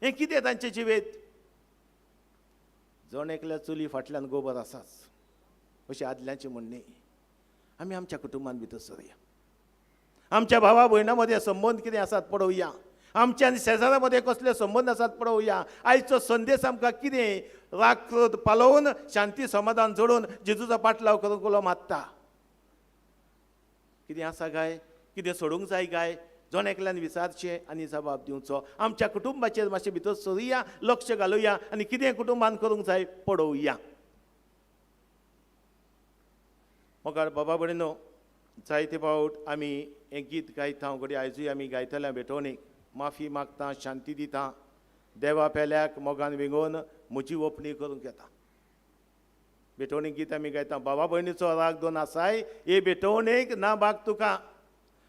हें कितें तांचें जिवीत. जण एकल्या चुली फाटल्यान गोबर आसाच अशी आदल्यांची म्हणणी. आमी आमच्या कुटुंबान भितर सरुया. आमच्या भावा भयणां मदें संबंद कितें आसात पळोवया. आमच्या आनी शेजाऱ्यां मदें कसले संबंद आसात पळोवया. आयचो संदेश आमकां कितें राग क्रोध पालोवन शांती समाधान जोडून जेजूचो पाटलाव करूंक मागता. कितें आसा काय, कितें सोडूंक जाय काय, जण एकल्यान विचारचें आनी जबाब दिवचो. आमच्या कुटुंबाचेर मातशें भितर सरुया, लक्ष घालुया आनी कितें कुटुंबान करूंक जाय पळोवया. मोगाळ बाबा भयणीनो, जायते फावट आमी हें गीत गायता घडये आयजूय आमी गायतल्या भेटोवणेक. माफी मागता, शांती दिता, देवा पेल्याक मोगान विंगोवन म्हजी ओपणी करूंक येता. भेटोवणेक गीत आमी गायता. बाबा भयणीचो राग दोन आसाय, हे भेटोवणेक ना भाग तुका.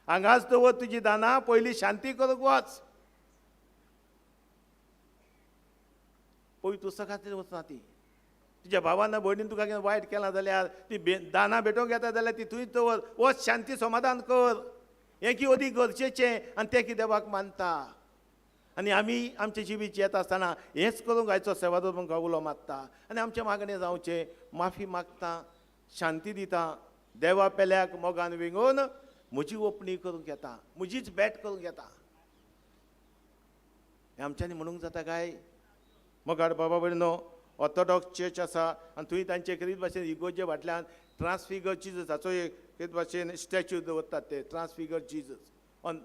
हांगाच दवर तुजी दानां, पयलीं शांती करूंक वच. पळय तुसा खातीर वचना ती. तुज्या भावान भयणीन तुका कितें वायट केलां जाल्यार ती दानां भेटोवंक येता जाल्यार ती थंयच दवर. वच शांती समाधान कर. हें की अदीक गरजेचें आनी तें की देवाक मानता. आनी आमी आमचे जिवीत येता आसतना हेंच करूंक आयचो सेवादोर तुमकां उलो मागता आनी आमचें मागणें जावचें. माफी मागता, शांती दिता, देवा पेल्याक मोगान विंगोवन म्हजी ओपणी करूंक येता, म्हजीच भेट करूंक येता. हें आमच्यांनी म्हणूंक जाता काय. मोगाड बाबा भयणीनो, ऑर्थोडॉक्स चर्च आसा आनी थंय तांचे करीत भाशेन इगोर्जे फाटल्यान ट्रान्सफिगर जिजसाचो एक करीत भाशेन स्टॅच्यू दवरतात. ते ट्रान्सफिगर जिजस ऑन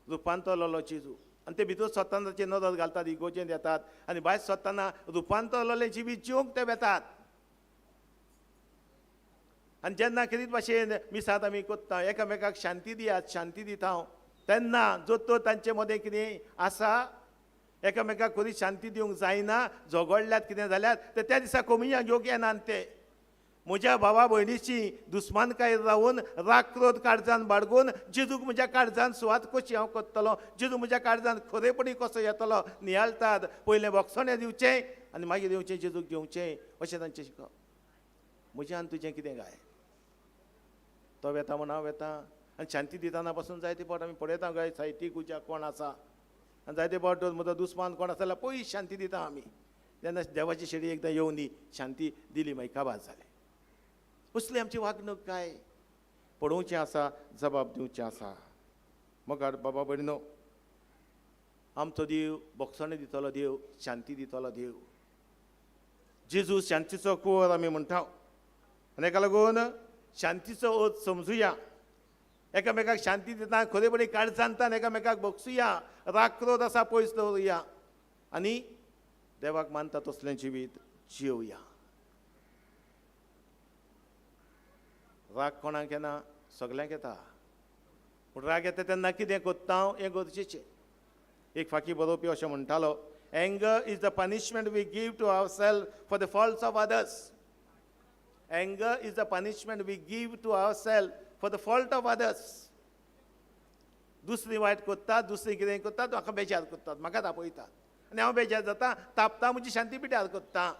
रुपांतरलो जेजू. आनी ते भितर सत्तानाचे नदर घालतात, इगोर्जेंत येतात आनी भायर सत्ताना रुपांतरलें जिवीत जिवंक ते वेतात. आनी जेन्ना करीत भाशेन मिसात आमी कोत्ता, एकामेकाक शांती दियात, शांती दिता हांव, तेन्ना जो तो तांचे मदें कितें आसा एकामेकाक खरी शांती दिवंक जायना, झगडल्यात कितें जाल्यार ते त्या दिसा कोमिया घेवंक येनात. ते म्हज्या भावा भयणीची दुस्मानकाय रावून राग क्रोध काळजान बाळगून जेजूक म्हज्या काळजान सुवात कशी हांव करतलो, जेजू म्हज्या काळजान खरेपणी कसो येतलो नियाळटात. पयलें वखसणें दिवचें आनी मागीर येवचें जेजूक घेवचें, अशें तांचें शिकप. म्हजें आनी तुजें कितें गाय. तो वेता म्हूण हांव वेता आनी शांती दितना पासून जायते फावट आमी पळयता काय साहित्यीक उज्या कोण आसा आनी जायते फावट म्हजो दुस्मान कोण आसा जाल्यार पयस शांती दिता आमी तेन्ना देवाची शेडी एकदां येवन दी शांती दिली मागीर काबार जालें असली आमची वागणूक काय पळोवचें आसा जबाब दिवचें आसा मोगाड बाबा भयणीनो आमचो देव बोगसणे दितलो देव शांती दितलो देव जेजू शांतीचो कुंवर आमी म्हणटा आनी हेका लागून शांतीचो ओत समजुया एकामेकाक शांती दिता खरे बरी काळजांतान एकामेकाक बोगसुया राग क्रोध आसा पयस दवरुया आनी देवाक मानता तसलें जिवीत जिवया राग कोणाक येना सगल्यांक येता पूण राग येता तेन्ना कितें कोत्ता हें गरजेचें एक फाकी बरोवपी अशें म्हणटालो anger is the punishment we give to our self for the faults of others anger is the punishment we give to our self for the fault of others दुसरी वायट कोत्तात दुसरी कितें कोत्तात म्हाका बेजार कोत्तात म्हाका तापयतात आनी हांव बेजार जाता तापता म्हजी शांती पिड्यार कोत्ता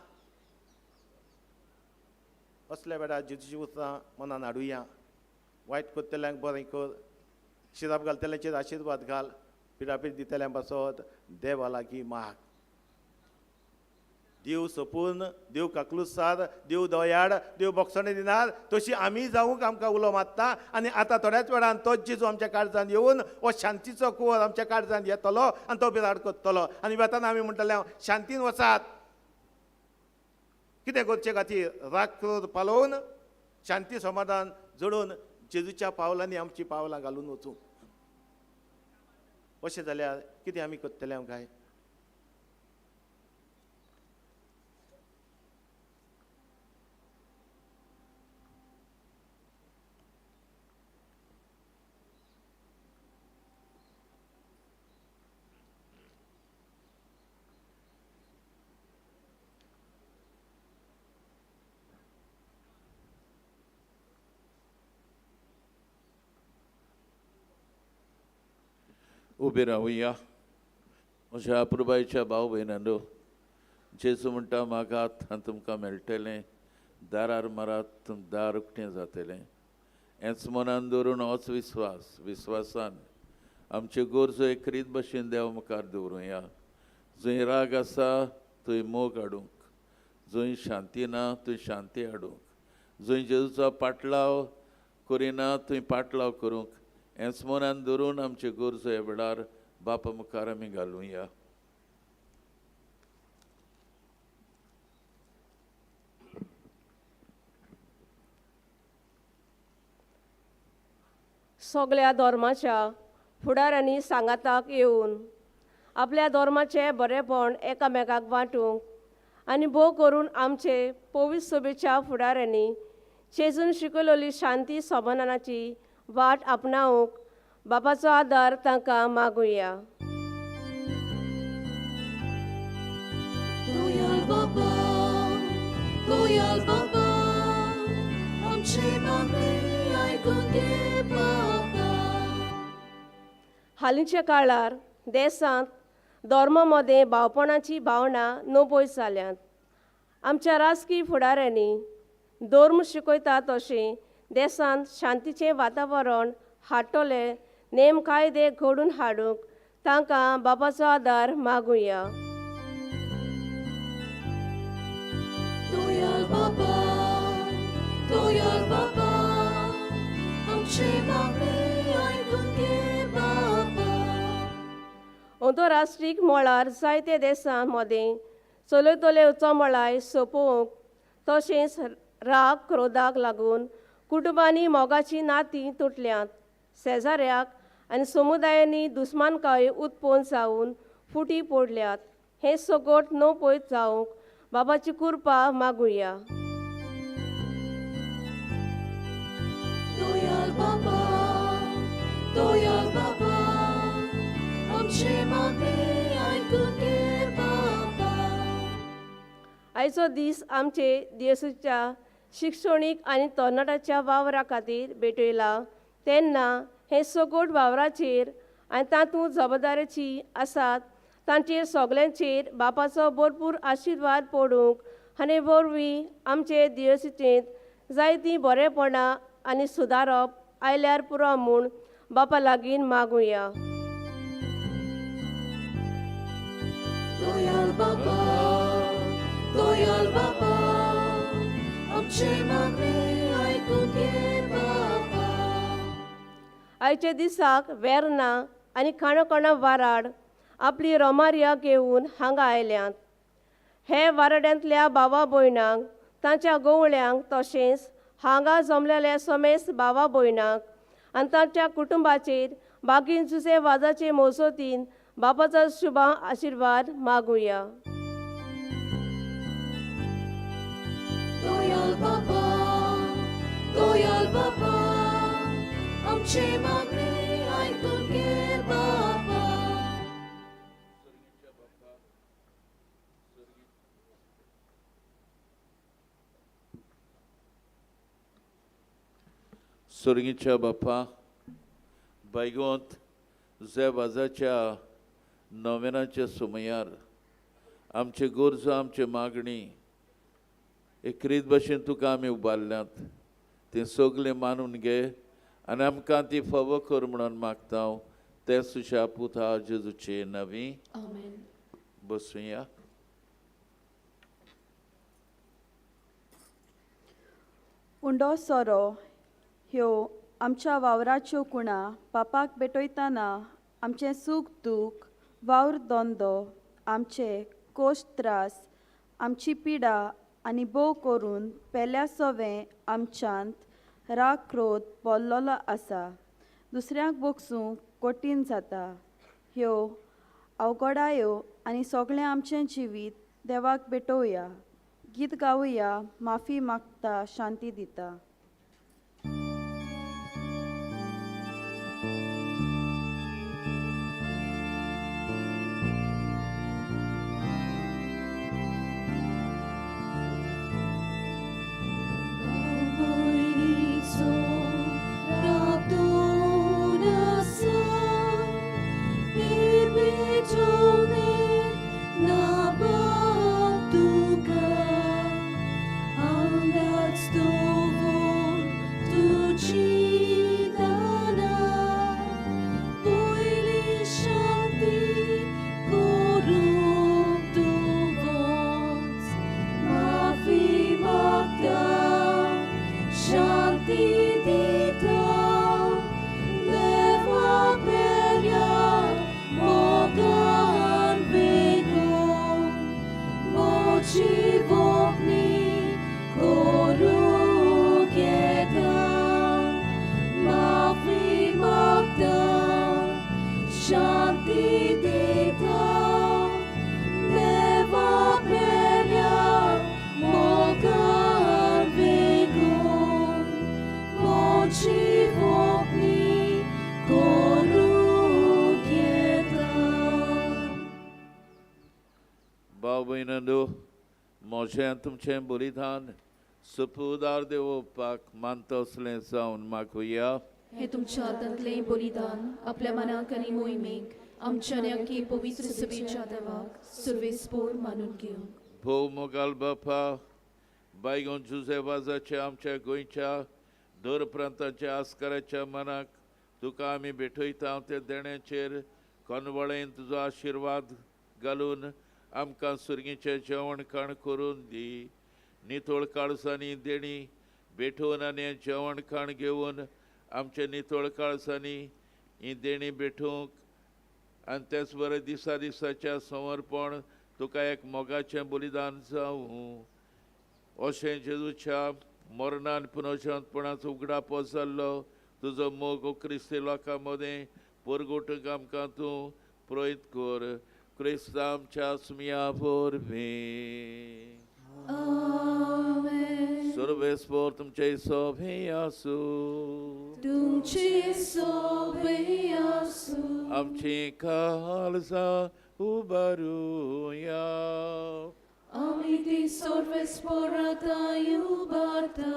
असल्या वेळार जेजूची उतरां मनान हाडुया वायट कोत्तल्यांक बरें कर शिराप घालतल्यांचेर आशिर्वाद घाल पिडापीड दितल्यां पासत देवा लागीं माग देव सपूर्ण देव काकलुसार देव दयाळ देव बोगसणे दिनार तशी आमी जावूंक आमकां उलो मारता आनी आतां थोड्याच वेळान तोच जेजू आमच्या काळजांत येवन हो शांतीचो कुंवर आमच्या काळजांत येतलो आनी तो बिराड कोत्तलो आनी वेताना आमी म्हणटले शांतीन वचात कितें करचे खातीर राग क्रोध पालोवन शांती समाधान जोडून जेजूच्या पावलांनी आमची पावलां घालून वचूं अशें जाल्यार कितें आमी करतले काय उबे रावुया अशा अपुरबायेच्या भाव भयणांनो जेजू म्हणटा मागात आनी तुमकां मेळटलें दारार मारात दार उक्तें जातलें हेंच मनान दवरून होच विस्वासान आमच्यो गरजो एकरीत भशेन देवा मुखार दवरुया जंय राग आसा थंय मोग हाडूंक जंय शांती ना थंय शांती हाडूंक जंय जेजूचो पाटलाव करिना थंय पाटलाव करूंक हेंच मनान धरून आमच्यो गरजो ह्या वेळार बापा मुखार आमी घालुया सगळ्या धर्माच्या फुडाऱ्यांनी सांगाताक येवन आपल्या धर्माचें बरेपण एकामेकाक वांटूंक आनी भोव करून आमचे पवित्र सभेच्या फुडाऱ्यांनी जेजून शिकयलोली शांती समाधानाची वाट आपणावंक बापाचो आदार तांकां मागुया दयाल बाबा आमचे मागणी आयकून घे बाबा हालींच्या काळार देशांत धर्मामध्ये भावपणाची भावना नबोयस जाल्यात आमच्या राजकीय फुडाऱ्यांनी धर्म शिकयता तशें देशांत शांतीचें वातावरण हाडटले नेम कायदे घडून हाडूंक तांकां बापाचो आदार मागुया दयाल बाबा आमचे मागणी आयकून घे बाबा अंतरराष्ट्रीय मळार जायते देशांमध्ये चलयतले चमळाय सोंपोवंक तशेंच राग क्रोधाक लागून कुटुंबांनी मोगाची नातीं तुटल्यांत शेजाऱ्याक आनी समुदायांनी दुस्मानकाय उत्पन्न जावन फुटी पडल्यात हे सगोट न पयत जावंक बाबाची कृपा मागुया दयाल बाबा आमचे मागणी आयकून घे बाबा आयचो दीस आमचे देशाच्या शिक्षणीक आनी तरणाट्याच्या वावरा खातीर भेटयला तेन्ना हे सगोट वावराचेर आनी तातूंत जबाबदारेची आसात तांचेर सगल्यांचेर बापाचो भरपूर आशिर्वाद पडूंक आनी वरवीं आमचे देशाचेर जायतीं बरेपणां आनी सुदारप आयल्यार पुरो म्हूण बापा लागीं मागुया. Dojal Baba, आमचे मागणे ऐकून घे बाबा. आयचे दिसाक वेर्ना आनी काणकोणा वाराड आपली रोमारिया घेवन हांगा आयल्यांत. हे वाराड्यांतल्या भावा भयणांक तांच्या गोवळ्यांक तशेंच हांगा जमलेल्या समेस्त भावा भयणांक आनी तांच्या कुटुंबाचेर बागीन जुजे वाजाचे मजतीन बापाचो शुभ आशिर्वाद मागुया. Dojal Baba, आमचे मागणे ऐकून घे बाबा. सर्गीच्या बापा, बैगोंत वाजाच्या नोवेनाच्या सुमयार आमचे गरजो आमचे मागणी एक रीत भाशेन तुका आमी उबारल्यांत ते सगळे मानून घे आनी आमकां ती फावो कर म्हणून मागता हांव. ते सुशा पुता जेजूचे नवी Amen. बसूया. उंडो सोरो ह्यो आमच्या वावराच्यो कुणा बापाक भेटयतना आमचें सूख दूख वावर दोंदो आमचे कोश्ट त्रास आमची पिडा आनी बोव करून पेल्या सोवें आमच्यांत राग क्रोध बोल्लोलो आसा. दुसऱ्यांक बोगसूंक कठीण जाता. ह्यो अवघडायो आनी सगळें आमचें जिवीत देवाक भेटोवया. गीत गावया, माफी मागता, शांती दिता. Bojnico, ratuna sa, i wieczony na batuka, andać z tobą tu ci dana, bojli shanti korum tu voc, mafi magda. Shanti dita, deva peria, mogan vegom, moci vogni, koru gedam, mafi magda. Shanti dita, deva peria, mogan vegom, moci vogni, koru gedam. भाव भयणांनो, मोशें तुमचें बलिदान सपुदार देवोपाक मानता असलें जावन मागुया. हे तुमच्या हातांतलें बलिदान आपल्या मनाक आनी मोहिमेक आमच्या नक्की पवित्र सभेच्या देवाक सर्वेस्पोर मानून घेवंक. भोव मोगाल बापा, बायगोन जुजे वाजाच्या आमच्या गोंयच्या दर प्रांताच्या आस्काराच्या मनाक तुका आमी भेटयता. ते देण्याचेर कोनवळेन तुजो आशिर्वाद घालून आमकां सुरगीचें जेवण खाण करून दी. नितळ काळसांनी देणी भेटोवन आनी हें जेवण खाण घेवन आमचे नितळ काळसांनी ही देणी भेटोवंक आनी तेच बरें दिसा दिसाच्या समर्पण तुका एक मोगाचें बलिदान जावं. अशें जेजूच्या मरणान पुनर्जन्मपणाचो उगडाप जाल्लो तुजो मोग क्रिस्ती लोकां मदें परगोटूंक आमकां तूं प्रोयत कर. क्रिस्त आमच्या सुमया वरवीं. Amen. सर्वेस्पोर तुमचे सोबे आसूं. तुमचे सोबे आसूं. आमची काळजां उबारूया. आमी ती सर्वेस्पोराताय उबारता.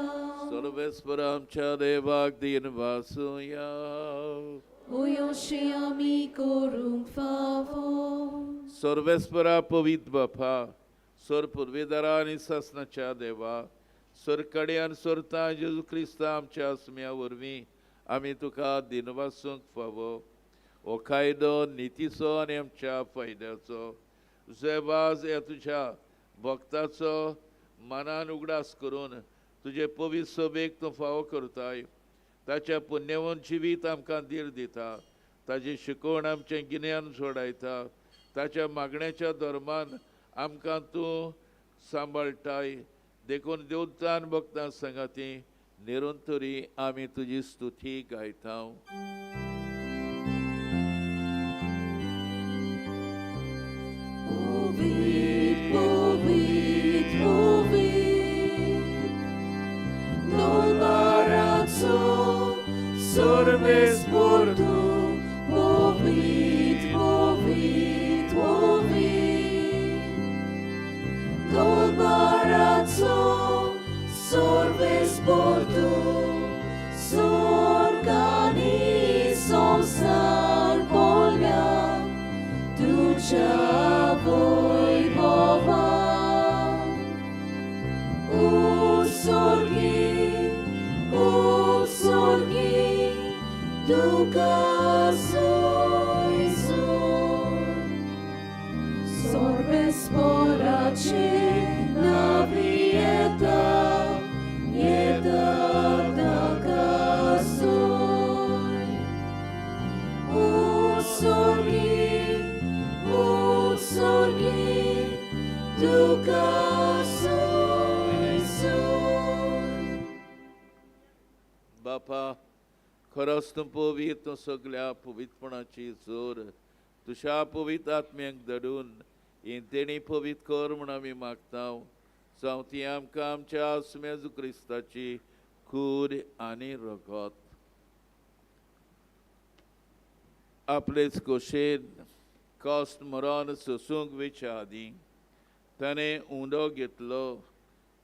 सर्वेस्पर आमच्या देवाक दिन वासूया. Oyoshi आमी करूंक फावो. सर्वेस्परा पवित्र बापा, सर पुर्वेदारा आनी सासनाच्या देवा, सोरकड्यान सोरता जेजू क्रिस्ता आमच्या आसम्या वरवीं आमी तुका दिनवासूंक फावो हो कायदो नितीचो आनी आमच्या फायद्याचो जेबाज ह्या तुज्या भक्ताचो मनान उगडास करून तुजे पवित्र सभेक तूं फावो करताय ताच्या पुण्यवन जिवीत आमकां धीर दिता ताची शिकवण आमचें गिन्यान जोडायता ताच्या मागण्याच्या धर्मान आमकां तूं सांबाळटाय देखून देवतान भक्तां संगाती निरंतरी आमी तुजी स्तुती गायता Sorbes por tu movit, movit, movit. Tot barazzo, sorbes por tu Konkani somsar polja, tuja vojvova. Usorgi, Duca soy sorbes por na vieta, jeda taka soy. Usorgi, Duca soy. बापा खरोच तूं पवित्र सगळ्या पवित्रपणाची जोर तुझ्या पवित्र आत्म्याक धडून ही तेणी पवित्र कर म्हूण आमी मागता जावं ती आमकां आमच्या आसम्या जेजू क्रिस्ताची खूर आनी रगत आपलेच खोशेन कॉस्ट मरण सोसूंक वेच्या आदीं ताणें उंडो घेतलो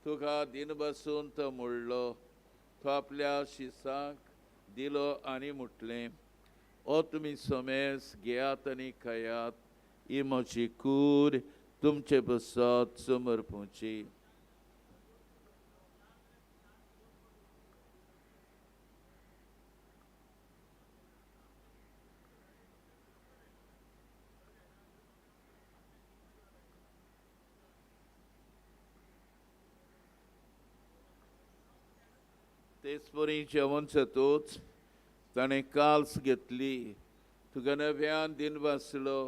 तुका दिन बसून तो मोडलो तो आपल्या शिसाक दिलो आनी म्हटलें ओ तुमी समेस घेयात आनी खायात ही म्हजी कूड तुमचे बसत समर्पूची तेच परी जेवण जातूच ताणें काल्स घेतली तुका नव्यान दिन वाचलो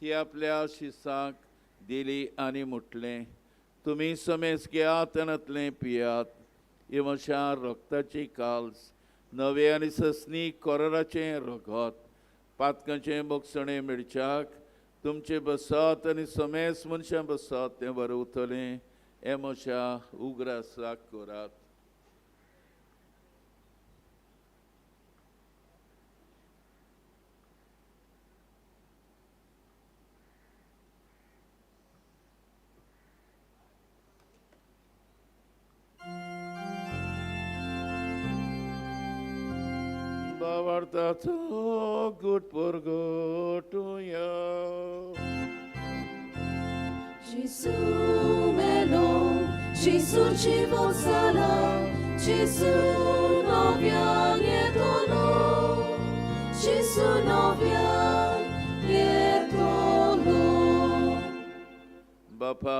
ती आपल्या शिसाक दिली आनी म्हटलें तुमी समेस घेयात आनातलें पियात ही म्हज्या रक्ताची काल्स नवे आनी ससनी कोराचें रगत पातकांचें मोगसणें मिरच्याक तुमचे बसत आनी समेस मनशां बसत तें बरवतलें हें म्हज्या उगडासाक करात Bavartato good purgatoria. Gesù meno, Gesù ci sarà, Gesù novia lietono, Gesù novia lietono. बापा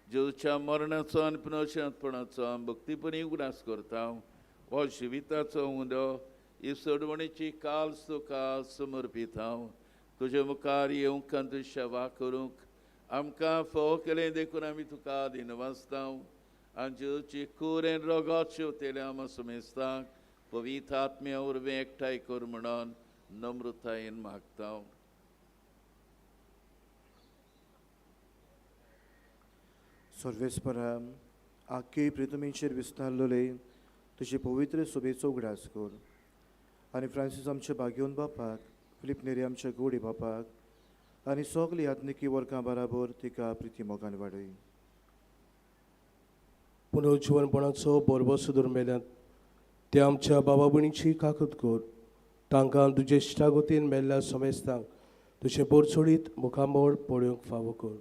जेजूच्या मरणाचो आनी पुनर्शांतपणाचो भक्तीपणी उगडास करता हो जिविताचो उंडो ही सोडवणेची काल्स तुका समर्पीत हांव तुजे मुखार येवंक आनी तुजी सेवा करूंक आमकां फोव केलें देखून आमी तुका दिनवासता आनी जेजूची कुरेन रगत शेवतेल्या आमी समेस्तां पवित्र आत्म्या उर्बें एकठांय कर म्हणून नम्रतायेन मागता सर्वेस्परा आख्खे प्रितमेचेर विस्तारलोले तुजे पवित्र सोबेचो उगडास कर आनी फ्रांसीस आमच्या बागेवन बापाक फिलिप नेरी आमच्या गोडी बापाक आनी सगळीं आत्मिकी वर्गां बराबर तिका प्रिती मोगान वाडय पुनर्जीवनपणाचो बरबो सुदूर मेल्यात ते आमच्या बाबा भयणीची काकूत कर तांकां तुजे इश्टागोतीन मेल्ल्या समेस्तांक तुजे बोरचोडीत मुखामोड पळोवंक फावो कर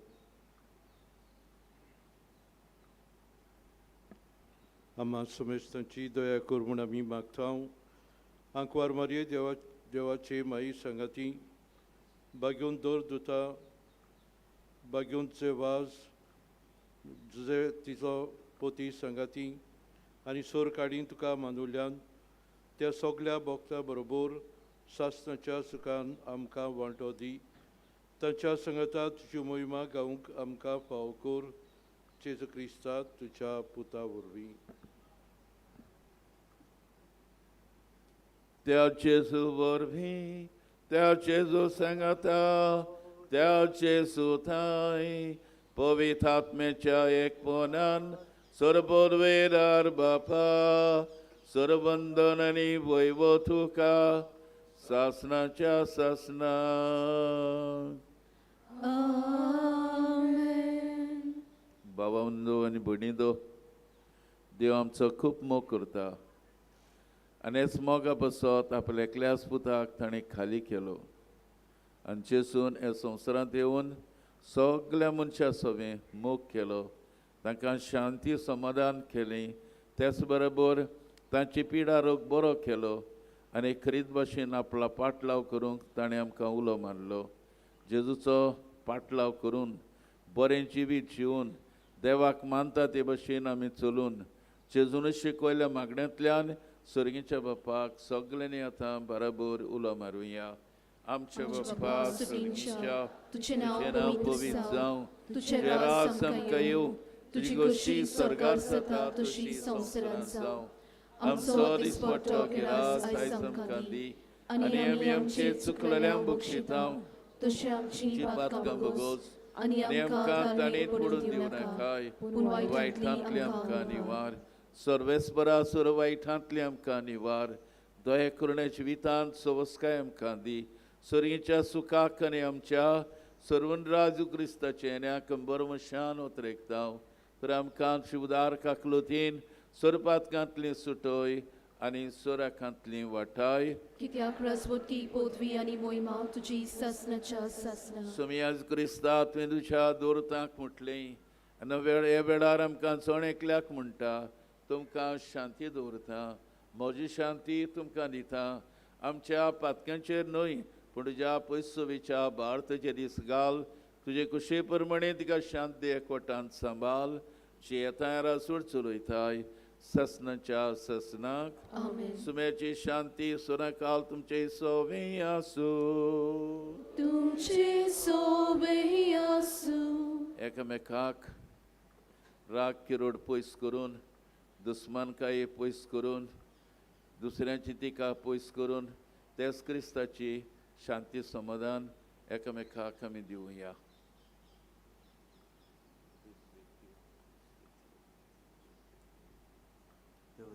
आम्हा समेस्तांची दया कर म्हूण आमी मागता आंकवार मारये देवाचे माई सांगाती बागेवन दर दुता बागेवन वाज जे तिचो पोती सांगाती आनी सोर काडीन तुका मानुल्यान त्या सगल्या भक्तां बरोबर सासणाच्या सुखान आमकां वांटो दी तांच्या संगता तुजी मोहिमा गावूंक आमकां फाव कर जेजू क्रिस्ता तुज्या पुता वरवीं त्या जेजू वरवीं त्या जेजू सांगता त्या जेजू थंय पवित्र आत्म्याच्या एकपणान सर्वोदवेदार बापा सर्वंदन आनी वैभव तुका सासणाच्या सासना भावांदो आनी भयणींदो देव आमचो खूब मोग करता आनी हेच मोगा बसत आपल्या एकल्याच पुताक ताणें खाली केलो आनी जेसून हे संवसारांत येवन सगल्या मनशां सवें मोग केलो तांकां शांती समाधान केलें त्याच बरोबर तांची पिडा रोग बरो केलो आनी खरीच भाशेन आपला पाटलाव करूंक ताणें आमकां उलो मारलो जेजूचो पाटलाव करून बरें जिवीत जिवन देवाक मानता ते भाशेन आमी चलून जेजून शिकयल्या मागण्यांतल्यान सर्गीच्या बापाक सगल्यांनी आतां बरोबर उलो मारुया आमचे बापा सर्गीच्या तुजें नांव पवित्र जावं तुजें राज आमकां येवं तुजी कशी स्वर्गार जाता तशी संवसारांत जावं आमचो दिसपट्टो गिरास आयज आमकां दी आनी आमी आमचे चुकलेल्यांक बक्षिता तशें आमची पातकां बगोस आनी आमकां ताणेत पडून दिवं नाकाय पूण वायटांतले आमकां निवार सर्वेस्परा सर्व वायटांतले आमकां निवार दया करून जिवितांत सवस्काय आमकां दी सर्गीच्या सुखाक आनी आमच्या सर्वराजू क्रिस्ताचे येण्याक बरमशान उतरेकता तर आमकां शिवदार काकलोतीन सोरपातकांतली सुटोय आनी सोराकांतली वाटाय कित्याक रजवती पदवी आनी मोहिमा तुजी सासणाच्या सासना सुमी आज क्रिस्ता तुवें तुज्या दोरतांक म्हटलें आनी हे वेळार आमकां चण एकल्याक म्हणटा तुमकां शांती दवरता म्हजी शांती तुमकां दिता आमच्या पातक्यांचेर न्हय पूण तुज्या पयसुवेच्या भारताचे दीस घाल तुजे कुशे प्रमाणे तिका शांत दे एकवटांत सांबाळ जी येता रासूड चलयताय ससनाच्या ससनाक सुम्याची शांती सुनाकाल तुमचे सोबे आसूं तुमचे सोबे आसूं एकामेकाक राग किरोड पयस करून दुस्मानकाये पयस करून दुसऱ्यांची टिका पयस करून तेच क्रिस्ताची शांती समाधान एकामेकाक आमी दिवया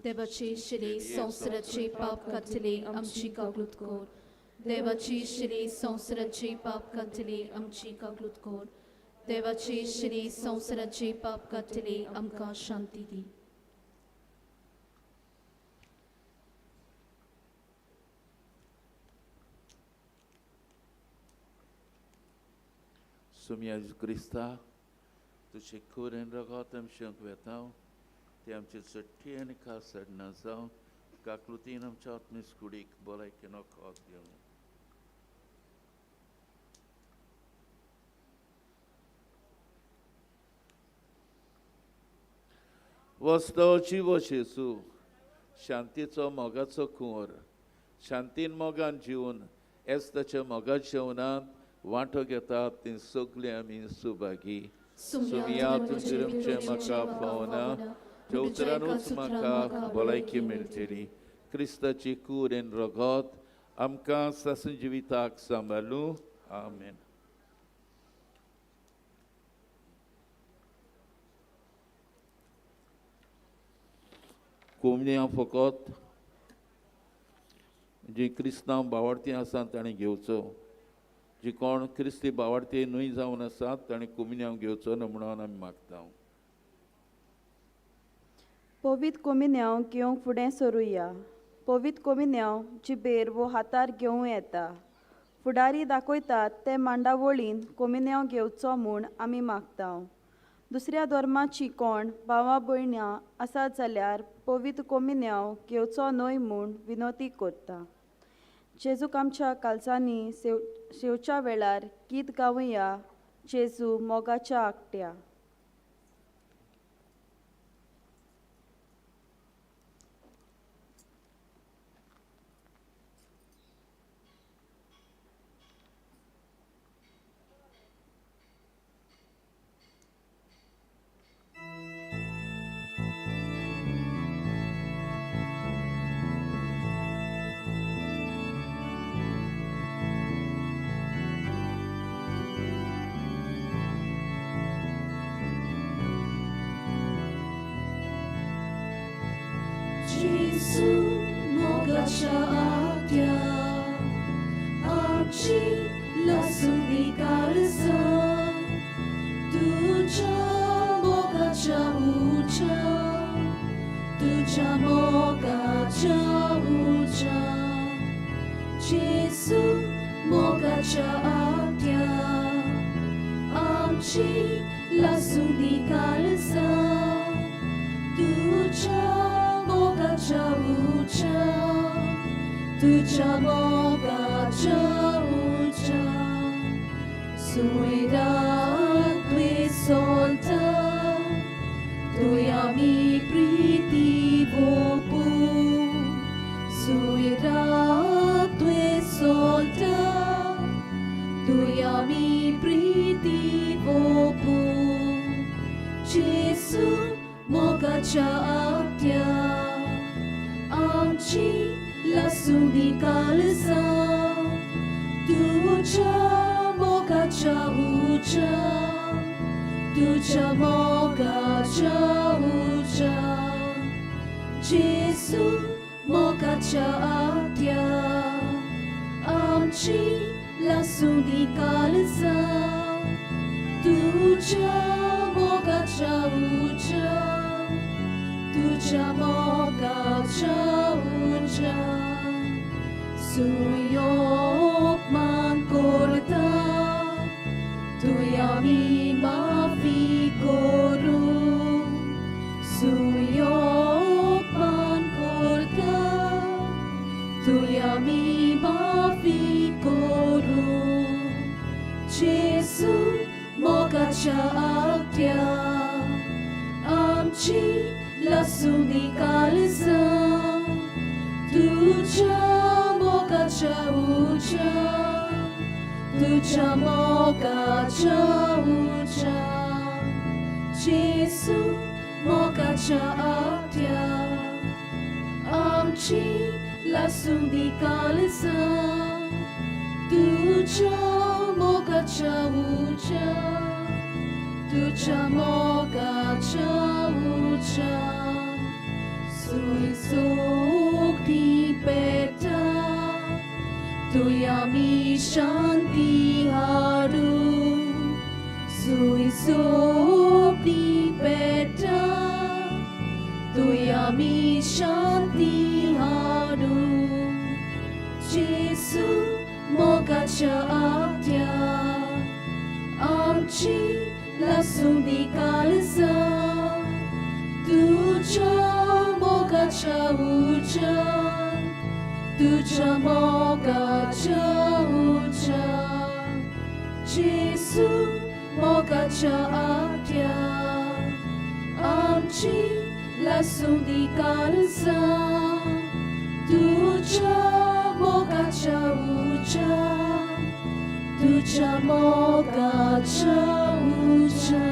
देवाचे शिले संवसाराचे पाप कातले आमची कागलूत कोर देवाचे शिले संवसाराचे पाप कातले आमची कागलूत कोर देवाचे शिले संवसाराचे पाप कातले आमकां शांती दी सुमी आज क्रिस्ता तुझे खोरेन रगत आमच्यांक वेताव ते आमचे चट्टी आनी खासड न जावं काकलुतीन आमच्या आत्मीस कुडीक भलायकेनो खास घेवन वस्तोची वशेसू शांतीचो मोगाचो कुंवर शांतीन मोगान जिवन एस्ताच्या मोगा जेवणांत वांटो घेतात ती सगळी आमी सुभागी सुमिया तुमचे आमचे म्हाका फावना त्या उतरानूच म्हाका भलायकी मेळटली क्रिस्ताची कुरेन रगत आमकां सासून जिविताक सांबाळूं आमेन कोमण्या फकत जी क्रिस्तांव भावार्थी आसा ताणें घेवचो जी कोण क्रिस्ती भावार्थी न्हय जावन आसात ताणें कोमिन्यांव घेवचो न्हय म्हणून आमी मागता पवित्र कोमिन्यांव घेवंक फुडें सरुया पवित्र कोमिन्यांव जिबेर वो हातार घेवं येता फुडारी दाखयतात ते मांडावळीन कोमिन्यांव घेवचो म्हूण आमी मागता दुसऱ्या धर्माची कोण भावां भयणां आसात जाल्यार पवित्र कोमिन्यांव घेवचो न्हय म्हूण विनोती करता. जेजूक आमच्या कालचांनी शेवच्या वेळार गीत गावया जेजू मोगाच्या आकट्या. Jesu mogacha aktya आमची लसुनी काळजा तुझ्या मोगाच्या उच्या तुझ्या मोगाच्या उच्या जेसू मोगाच्या आत्या आमची लसुनी काळजा तुझ्या मोगाच्या उच्या तुझ्या मोगाच्या उच्या सोयराक तुवें सोलता तुवें आमी प्रिती भोपू सोयराक तुवें सोलता तुवें आमी प्रिती भोपू जेसू मोगाच्या आत्या आमची लसुनी काळजा तुझ्या मोगाच्या उच्या तुझ्या मोगाच्या उच्या जेसू मोगाच्या आत्या आमची लसुनी काळजा तुझ्या मोगाच्या उच्या तुझ्या मोगाच्या उच्या सुयोग मान करता तुवें आमी माफी करू सुयोग मान करता तुवें आमी माफी करू जेसू मोगाच्या आत्या आमची लसुनी काळजा तुझ्या मोगाच्या उच्या तुझ्या मोगाच्या उच्या जेसू मोगाच्या आत्या आमची लसुनी काळजा तुझ्या मोगाच्या उच्या तुझ्या मोगाच्या उच्या सुखी पेटा तुवें आमी शांती हाडू सुखी पेटा तुवें आमी शांती हाडू जेसू मोगाच्या आत्या आमची लसुनी काळजा तुझ्या मोगाच्या उच्या तुझ्या मोगाच्या उच्या जेसू मोगाच्या आत्या आमची लसुनी काळजा तुझ्या मोगाच्या उच्या तुझ्या मोगाच्या उच्या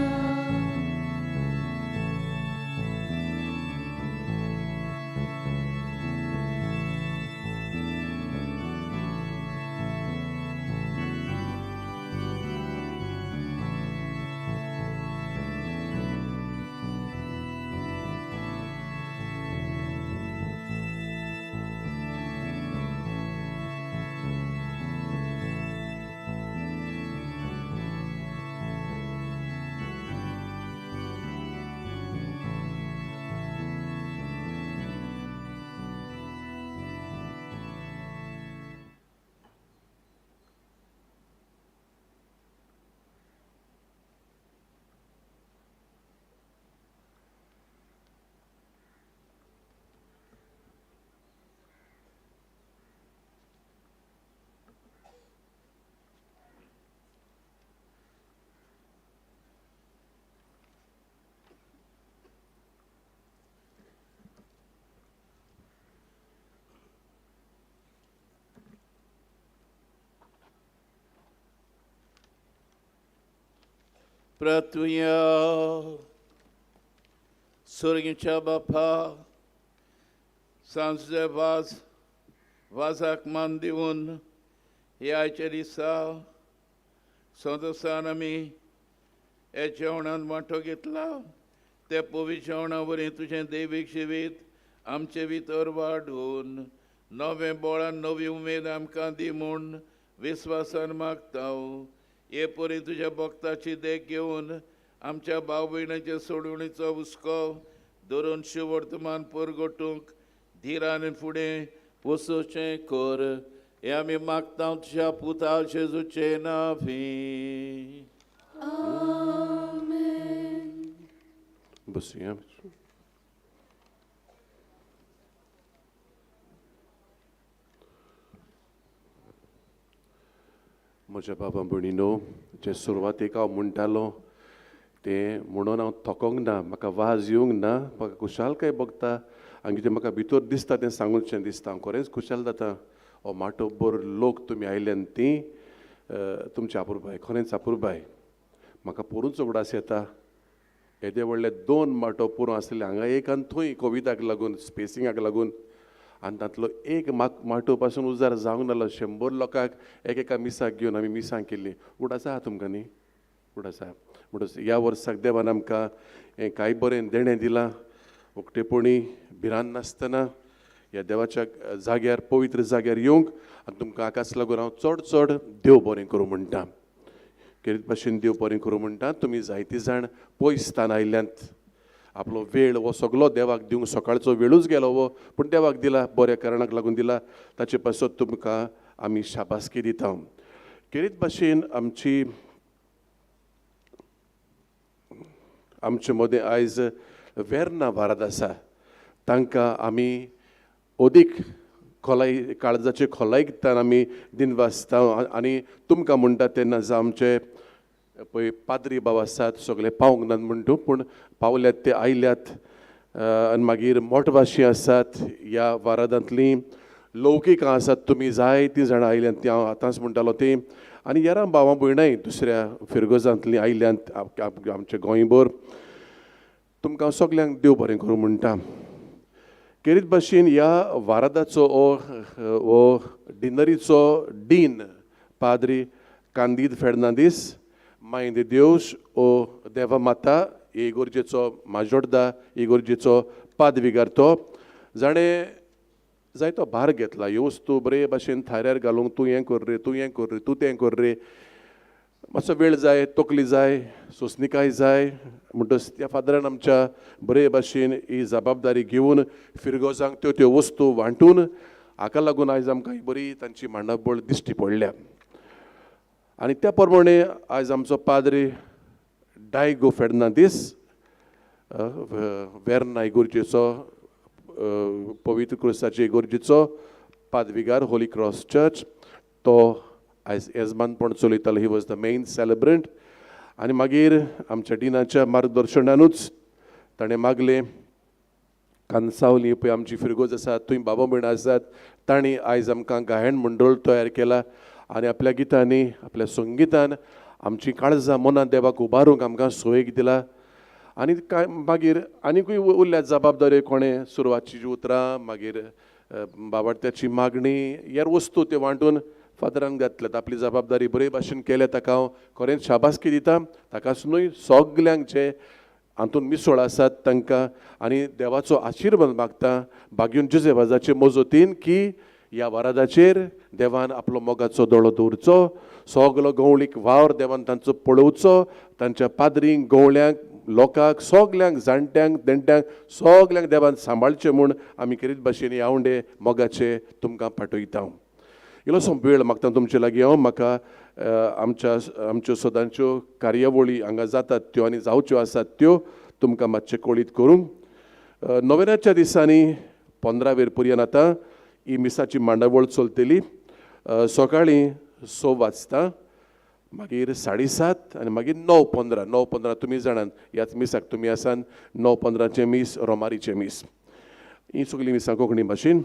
प्रार्थुया. स्वर्गीच्या बापा, सांजचे वाजाक मान दिवन ह्या आयच्या दिसा सदसान आमी हे जेवणान वांटो घेतला. ते पवित्र जेवणा वरवीं तुजें दैवीक जिवीत आमचे भितर वाडून नवें बळान नवी उमेद आमकां दी म्हूण विस्वासान मागता. हे परी तुज्या भक्ताची देख घेवन आमच्या भाव भयणाचे सोडवणीचो हुस्को धरून शिवर्तमान परगटूंक धीरान फुडें वचोवचें कर. हे आमी मागता तुज्या पुता जेजूचे नांवी. बसूया. म्हज्या बाबा भयणीनो, जे सुरवातेक हांव म्हणटालो तें म्हणून हांव थकोंक ना, म्हाका वाज येवंक ना, म्हाका खुशालकाय भोगता आनी कितें म्हाका भितर दिसता तें सांगूचें दिसता. हांव खरेंच खुशाल जाता. हो माटोभर लोक तुमी आयल्यान ती तुमची आपुरबाय, खरेंच आपुरबाय. म्हाका पळोवनच उगडास येता. येदे व्हडले 2 माटो पुरो आसले हांगा एक आनी थंय कोविडाक लागून स्पेसिंगाक लागून, आनी तांतलो एक माटो पासून उजार जावंक नासलो. 100 लोकांक एकेका मिसाक घेवन आमी मिसां केल्ली. उडास आहा तुमकां न्ही? उडास आहा. म्हणटच ह्या वर्साक देवान आमकां हें कांय बरें देणें दिलां. उक्तेपणी भिरांत नासतना ह्या देवाच्या जाग्यार पवित्र जाग्यार येवंक आनी तुमकां हाकाच लागून हांव चड देव बरें करूं म्हणटा. केरीत भाशेन देव बरें करूं म्हणटा. तुमी जायतीं जाण पयसतान आयल्यांत. आपलो वेळ हो सगळो देवाक दिवंक सकाळचो वेळूच गेलो हो, पूण देवाक दिला, बऱ्या कारणाक लागून दिला. ताचे पासत तुमकां आमी शाबासकी दिता. केरीत भाशेन आमचे मदें आयज वेर्ना वाराद आसा. तांकां आमी अदीक काळजाचे खोलायेकतान आमी दिनवासता आनी तुमकां म्हणटा तेन्ना जावं आमचे पळय पाद्री भाव आसात, सगळे पावंक नात म्हणटू, पूण पावल्यात ते आयल्यात. आनी मागीर मोठभाशी आसात ह्या वारादांतलीं, लौकिकां आसात, तुमी जायतीं जाणां आयल्यांत ती हांव आतांच म्हणटालो ती. आनी हेरां भावां भयणांय दुसऱ्या फिरगोजांतलीं आयल्यांत आमचे गोंयभर. तुमकां हांव सगल्यांक देव बरें करूं म्हणटा. केरीत भाशेन ह्या वारादाचो हो डिनरीचो डीन पाद्री कांदीद फेर्नांदीस माय de Deus o Deva Mata इगोर्जेचो Majorda इगोर्जेचो पादविगार तो. जाणें जायतो भार घेतला. ह्यो वस्तू बरे भाशेन थाऱ्यार घालूंक तूं हें कर रे, तूं हें कर रे, तूं तें कर रे. मातसो वेळ जाय, तकली जाय, सोंसणीकाय जाय. म्हणटच त्या फादरान आमच्या बरे भाशेन ही जबाबदारी घेवन फिरगोजांक त्यो वस्तू वांटून हाका लागून आयज आमकां ही बरी तांची मांडाबळ दिश्टी पडल्या. आनी त्या प्रमाणे आयज आमचो पाद्री डायगो फेर्नांदीस वेर्ना इगोर्जेचो पवित्र क्रुसाचे इगोर्जेचो पादविगार होली क्रॉस चर्च तो आयज येजमानपण चलयतालो. He was the main celebrant. आनी मागीर आमच्या डिनाच्या मार्गदर्शनानूच ताणें मागलें कांसावली पळय आमची फिरगोज आसात, थंय बाबा भयणां आसात, तांणी आयज आमकां गायन मंडळ तयार केला. आनी आपल्या गितांनी आपल्या संगितान आमची काळजां मनां देवाक उबारूंक आमकां सोयेक दिला. आनी मागीर आनीकूय उरल्या जबाबदाऱ्यो कोणें सुरवातची उतरां, मागीर बाबार्थ्याची मागणी, ह्या वस्तू त्यो वांटून फादरान घातल्यात. आपली जबाबदारी बरे भाशेन केल्या ताका हांव खरेंच शाबासकी दिता. ताकाच न्हय सगल्यांक जे हातून मिसळ आसात तांकां आनी देवाचो आशिर्वाद मागता बागयून जुजेबाजाचे मजतीन की ह्या वारादाचेर देवान आपलो मोगाचो दोळो दवरचो. सगलो गवळीक वावर देवान तांचो पळोवचो. तांच्या पाद्रींक, गवळ्यांक, लोकांक, सगल्यांक, जाणट्यांक, नेण्ट्यांक सगल्यांक देवान सांबाळचें म्हूण आमी करीत भाशेन ह्या उंडे मोगाचे तुमकां पाठयता. इल्लोसो वेळ मागता तुमचे लागीं हांव. म्हाका आमच्यो सदांच्यो कार्यावळी हांगा जातात त्यो आनी जावच्यो आसात त्यो तुमकां मातशें कळीत करूंक. नोवेनाच्या दिसांनी 15 पर्यंत आतां ही मिसाची मांडावळ चलतली. सकाळीं 6 वाजता, मागीर 7:30 आनी मागीर 9:15. 9:15 तुमी जाणात ह्याच मिसाक तुमी आसात. 9:15 मीस रोमारीचें मीस. ही सगळीं मिसां कोंकणी भाशेन.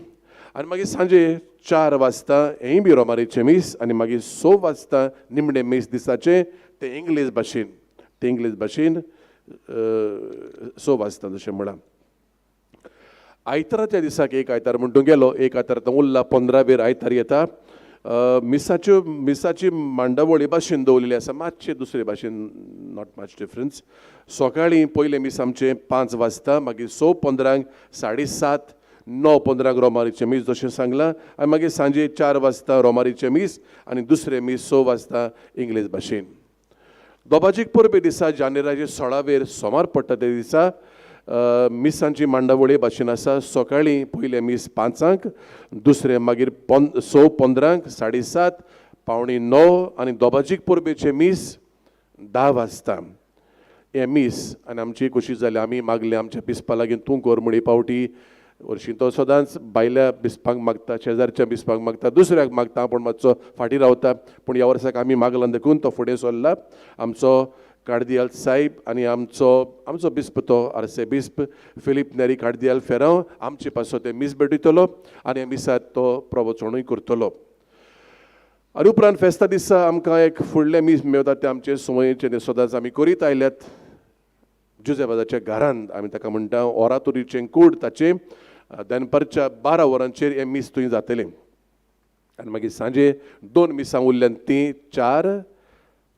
आनी मागीर सांजे 4 वाजता हेंय बी रोमारीचें मीस. आनी मागीर 6 वाजता निमणें मीस दिसाचें तें इंग्लीश भाशेन. ते इंग्लीश भाशेन 6 वाजता जशें म्हणा. आयताराच्या दिसाक एक आयतार म्हणून गेलो, एक आयतार तो उरला, 15 वेर आयतार येता. मिसाची मांडावळी भाशेन दवरलेली आसा, मातशे दुसरे भाशेन, नॉट मच डिफरन्स. सकाळीं पयलें मीस आमचें 5 वाजता, मागीर 6:15 7:30 9:15 रोमारीचें मीस जशें सांगलां, आनी मागीर सांजे 4 वाजता रोमारीचें मीस आनी दुसरें मीस 6 वाजता इंग्लीश भाशेन. दोबाजीक परबे दिसा जानेराचे 16 वेर सोमार पडटा ते दिसा मिसांची मांडावळी भाशेन आसा. सकाळीं पयलें मीस 5 दुसरें मागीर 6:15 7:30 9:15 आनी दोबाजीक परबेचें मीस 10 वाजता. हे मीस आनी आमची कशी जाली, आमी मागलें आमच्या बिस्पा लागीं तूं कर म्हणी पावटी. हरशीं तो सदांच भायल्या बिस्पांक मागता, शेजारच्या बिस्पांक मागता, दुसऱ्याक मागता, पूण मातसो फाटीं रावता. पूण ह्या वर्साक आमी मागला देखून तो फुडें सरला. आमचो कार्दियाल साहेब आनी आमचो बिस्प तो आरसे बिस्प फिलीप नेरी कार्दियाल फेरांव आमचे पासो ते मीस भेटयतलो आनी ह्या मिसाक तो प्रवचणूय करतलो. आनी उपरांत फेस्ता दिसा आमकां एक फुडलें मीस मेळटा तें आमचे संवयेचें सदांच आमी करीत आयल्यात. जुजेबाजाच्या घरांत आमी ताका म्हणटा ओरातोरीचें कूड, ताचें दनपारच्या 12 वरांचेर हें मीस थंय जातलें. आनी मागीर सांजे 2 मिसां उरल्यांत तीं 4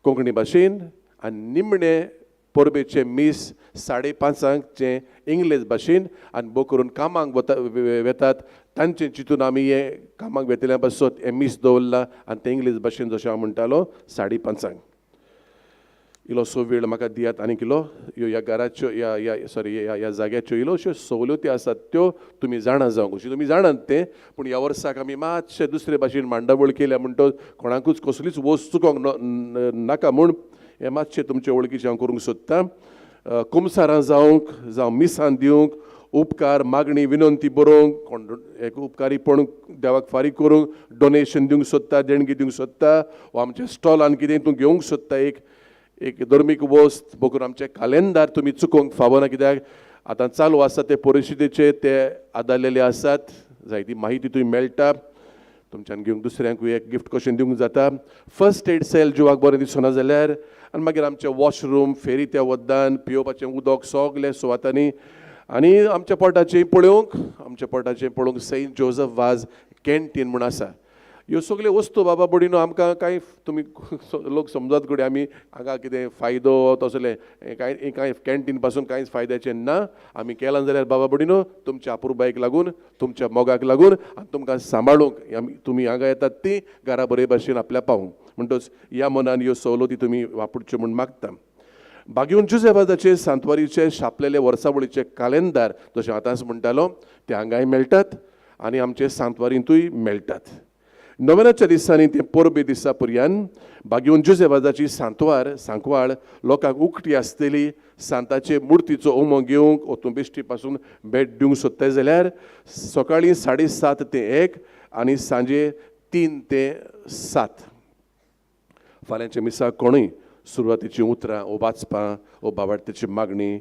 कोंकणी भाशेन आनी निमणे परबेचे मीस 5:30 इंग्लीश भाशेन. आनी भोव करून कामाक वेतात तांचे चिंतून आमी हे कामाक वेतल्या पासत हें मीस दवरला आनी तें इंग्लीश भाशेन जशें हांव म्हणटालो 5:30. इल्लोसो वेळ म्हाका दियात आनी इल्लो ह्या घराच्यो ह्या जाग्याच्यो इल्लोश्यो सवलती आसात त्यो तुमी जाणा जावंक. अशी तुमी जाणात तें, पूण ह्या वर्साक आमी मातशे दुसरे भाशेन मांडावळ केल्या म्हणटो कोणाकूच कसलीच वस्त चुकोंक नाका म्हूण हें मातशें तुमचे वळखीचें हांव करूंक सोदतां. कुमसारां जावं मिसां दिवंक, उपकार मागणी विनंती बरोवंक, एक उपकारीपण देवाक फारीक करूंक, डोनेशन दिवंक सोदता, देणगी दिवंक सोदता, वा आमच्या स्टॉलान कितें तूं घेवंक सोदता एक धर्मीक वस्त, बकून आमचें कॅलेंडर तुमी चुकोवंक फावना. कित्याक आतां चालू आसा ते परिस्थितीचे ते आदारलेले आसात. जायती माहिती थंय मेळटा, तुमच्यान घेवंक दुसऱ्यांकूय एक गिफ्ट कशें दिवंक जाता. फर्स्ट एड सेल जिवाक बरें दिसना जाल्यार, आनी मागीर आमचे वॉशरूम फेरी त्या वद्दान, पिवपाचें उदक सगलें सुवातांनी. आनी आमच्या पोटाचें पळोवंक सेंट जोझफ वाज कॅन्टीन म्हूण आसा. ह्यो सगल्यो वस्तू बाबा बडीनो आमकां कांय तुमी लोक समजत घडये आमी हांगा कितें फायदो तसले कांय कॅन्टीन पासून कांयच फायद्याचें ना. आमी केलां जाल्यार बाबा बडीनो तुमच्या अपुरबायक लागून, तुमच्या मोगाक लागून आनी तुमकां सांबाळूंक तुमी हांगा येतात ती घरा बरे भाशेन आपल्या पावूंक. म्हणटच ह्या मनान ह्यो सवलती तुमी वापरच्यो म्हूण मागता. बागीवन जुजेबाजाचे सांतवारीचे छापलेले वर्सावळीचे कॅलेंडर जशें आतांच म्हणटालो ते हांगाय मेळटात आनी आमचे सांतवारींतूय मेळटात. नोवेनाच्या दिसांनी ते परबे दिसा पर्यंत बागीवन जुजेबाजाची सांकवाळ लोकांक उक्ती आसतली. सांताचे मुर्तीचो उमो घेवंक ओतूं बेश्टी पासून भेट दिवंक सोदताय जाल्यार सकाळीं 7:30 ते 1 आनी सांजे 3 ते 7. फाल्यांच्या मिसाक कोणूय सुरवातीची उतरां वाचपां वा बाबार्थीची मागणी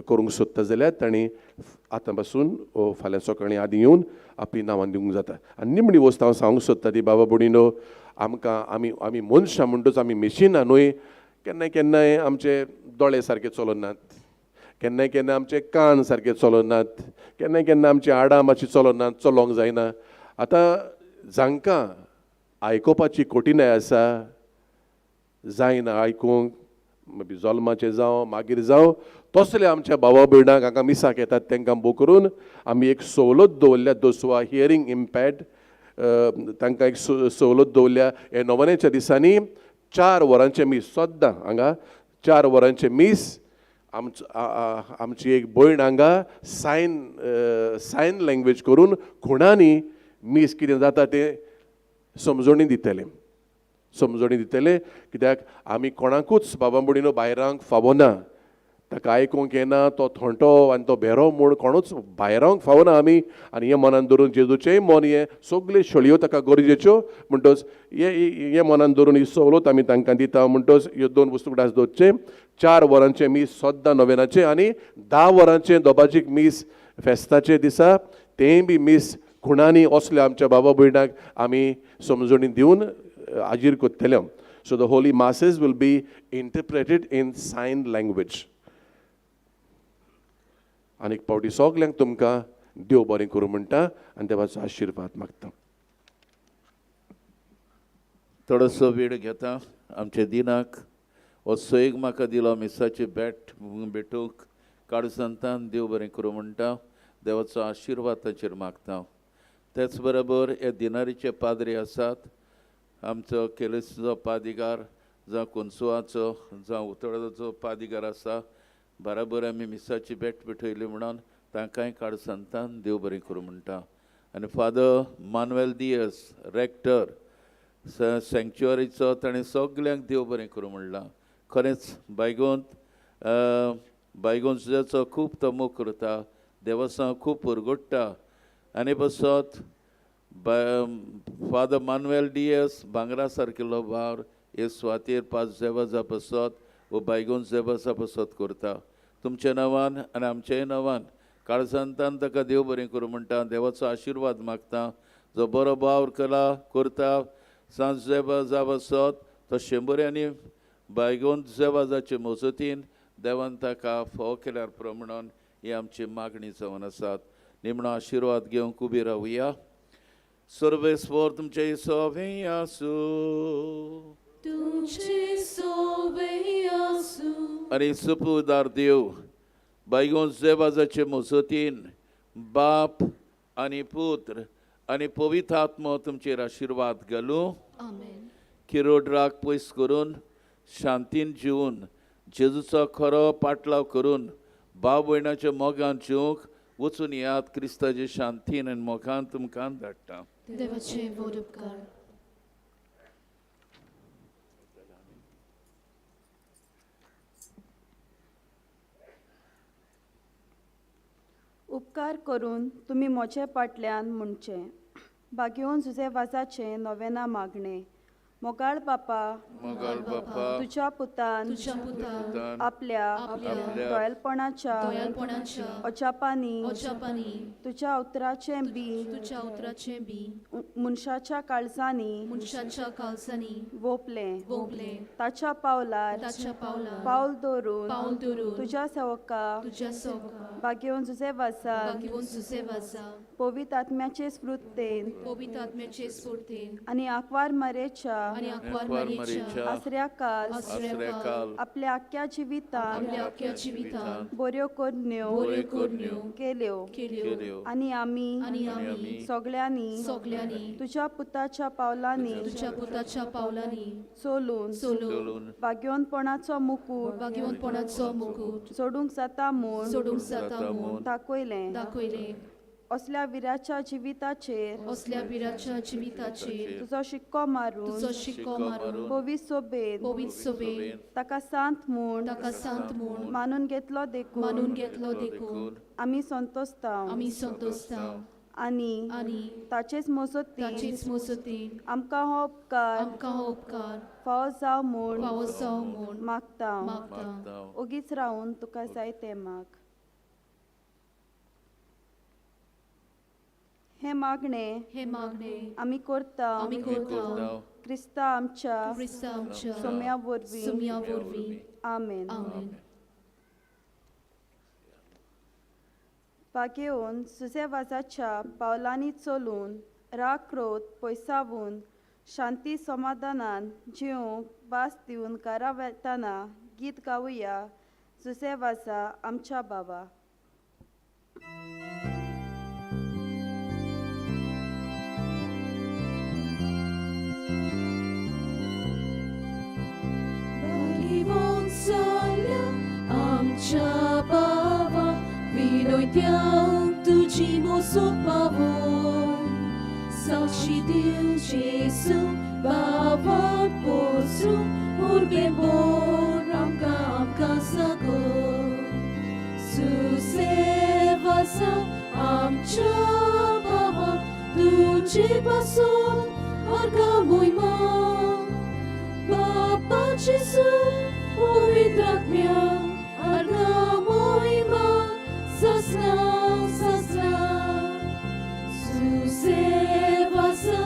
करूंक सोदता जाल्यार तांणी आतां पासून फाल्यां सकाळीं आदीं येवन आपली नांवां दिवंक जाता. आनी निमणी वस्त हांव सांगूंक सोदता ती बाबा बडीनो आमकां आमी मनशां म्हणटच आमी मेशिनां न्हय. केन्नाय आमचे दोळे सारके चलनात, केन्नाय आमचे कान सारके चलनात, केन्ना आमची आडां मातशी चलनात, चलोंक जायना. आतां जांकां आयकुपाची कठिनाय आसा, जायना आयकूंक, जल्माचें जावं मागीर जावं, तसले आमच्या भावा भयणांक हांगा मिसाक येतात तांकां भोव करून आमी एक सवलत दवरल्या. दोसवा हियरींग इम्पॅर्ड तांकां एक सवलत दवरल्या. हे नोवेनाच्या दिसांनी 4 वरांचे मीस सद्दां हांगा 4 वरांचे मीस. आमची एक भयण हांगा सायन लँग्वेज करून खुणांनी मीस कितें जाता तें समजणी दितले. कित्याक आमी कोणाकूच बाबा बडीनो भायर फावना, ताका आयकूंक येना, तो थोंटो आनी तो भेरो म्हूण कोणूच भायर रावंक फावना आमी. आनी हें मनान धरून जेजूचेंय मन हें सगल्यो शेळयो ताका गरजेच्यो म्हणटच हे मनान धरून ही सवलत आमी तांकां दिता. म्हणटच ह्यो 2 वस्तू फुडार दवरचे. 4 वरांचे मीस सद्दां नोवेनाचे आनी 10 वरांचे दोबाजीक मीस फेस्ताचे दिसा तेंय बी मीस खुणांनी असल्या आमच्या बाबा भयणाक आमी समजणी दिवन हाजीर कोत्तले. So the holy masses will be interpreted in sign language. आनीक पावटी सगल्यांक तुमकां देव बरें करूं म्हणटा आनी देवाचो आशिर्वाद मागता. थोडोसो वेळ घेता आमच्या दिनाक हो सोयेक म्हाका दिलो मिसाची भेटूंक काळसंतान देव बरें करूं म्हणटा. देवाचो आशिर्वाद ताचेर मागता. तेच बरोबर हे दिनारीचे पाद्री आसात. आमचो केलेसचो पादिगार जावं कोनसुवाचो जावं उतोडाचो पादिगार आसा. बराबर आमी मिसाची भेटयली म्हणून तांकांय काळसंतान देव बरें करूं म्हणटा. आनी फादर मानुएल दियस रेक्टर सँक्च्युअरीचो ताणें सगल्यांक देव बरें करूं म्हणलां. खरेंच बायगोंजाचो खूब तो मोग करता. देवासां खूब परगडटा. आनी बसत फादर मानुएल डियस भांगरा सारकेलो भाव हे सुवातेर 5 जेवाजा बसत वो बायगोंज जेवाजा बसत करता. तुमच्या नांवान आनी आमच्याय नांवान काळसंतान ताका देव बरें करूं म्हणटा. देवाचो आशिर्वाद मागता. जो बरो भाव करता सांज जेवाजा बसत तो 100 बायगोंज जेवाजाचे मजतीन देवान ताका फोव केल्यार प्रमाण ही आमची मागणी जावन आसात. निमणो आशिर्वाद घेवंक उबी रावया. सर्वेस्वर तुमचे सोबे आसूं. तुमचे सोबे आसूं. आनी सुपुदार देव बायगोंज जेवाजाचे मजतीन बाप आनी पुत्र आनी पवित्र आत्मो तुमचेर आशिर्वाद घालूं. आमेन. किरोड राग पयस करून शांतीन जिवन जेजूचो खरो पाटलाव करून भाव भयणाच्या मोगान जिवंक वचून यात. क्रिस्ताचे शांतीन आनी मोगान तुमकां धाडटा. देवाचे व्हड उपकार. उपकार करून तुमी मोचे पाटल्यान म्हणचे. बागेवन जुजे वाजाचे नोवेना मागणे. मोगाळ बापा तुझ्या पुतान आपल्या दोयलपणाच्या ओचापांनी तुझ्या उतराचे बी मनशाच्या काळजांनी वोपले ताच्या पावलार पावल दवरून तुझ्या सेवका बागेवन जुजे वाजा पवित्र आत्म्याचे स्फूर्तेन आनी आंकवार मरेच्या आसऱ्या काल आपल्या आख्या जिवितान बऱ्यो कोरण्यो केल्यो आनी आमी सगळ्यांनी तुझ्या पुताच्या पावलांनी चलून भाग्यवंतपणाचो मुकुट सोडूंक जाता म्हूण दाखयलें. असल्या विराच्या जिविताचेर तुजो शिक्को मारून पवित्र सोबेन ताका सांत म्हूण मानून घेतलो देखून आमी संतोसतांव. आनी ताचेच मजतीन आमकां हो उपकार फावो जाव म्हूण मागता. ओगीच रावन तुका जाय तें माग. हे मागणे आमी करता क्रिस्ता आमच्या सोम्या वरवीं. आमेन. बागेवन सुजे वाजाच्या पावलांनी चलून राग क्रोध पयसावून शांती समाधानान जिवंक भास दिवन घरा वेतना गीत गावुया. जुजे वाजा आमच्या बाबा. आमच्या बाबा विनोयत्यांक तुजी मोसो पावोन साक्षी दिव जेसू बाबात पोसू उर्बे बोर आमकां सागो सुसेवासा आमच्या बाबा तुजे पासून अर्गा मोयमा बाबा जेसू पवित्र आत्म्या अर्गा मोयमा ससना सुसेवासा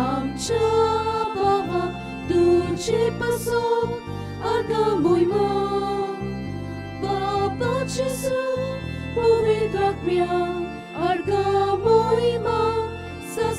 आमच्या बाबा तुझे Ci pasok argamoy mo Papa Jesu Pumidrak biang argamoy mo Sa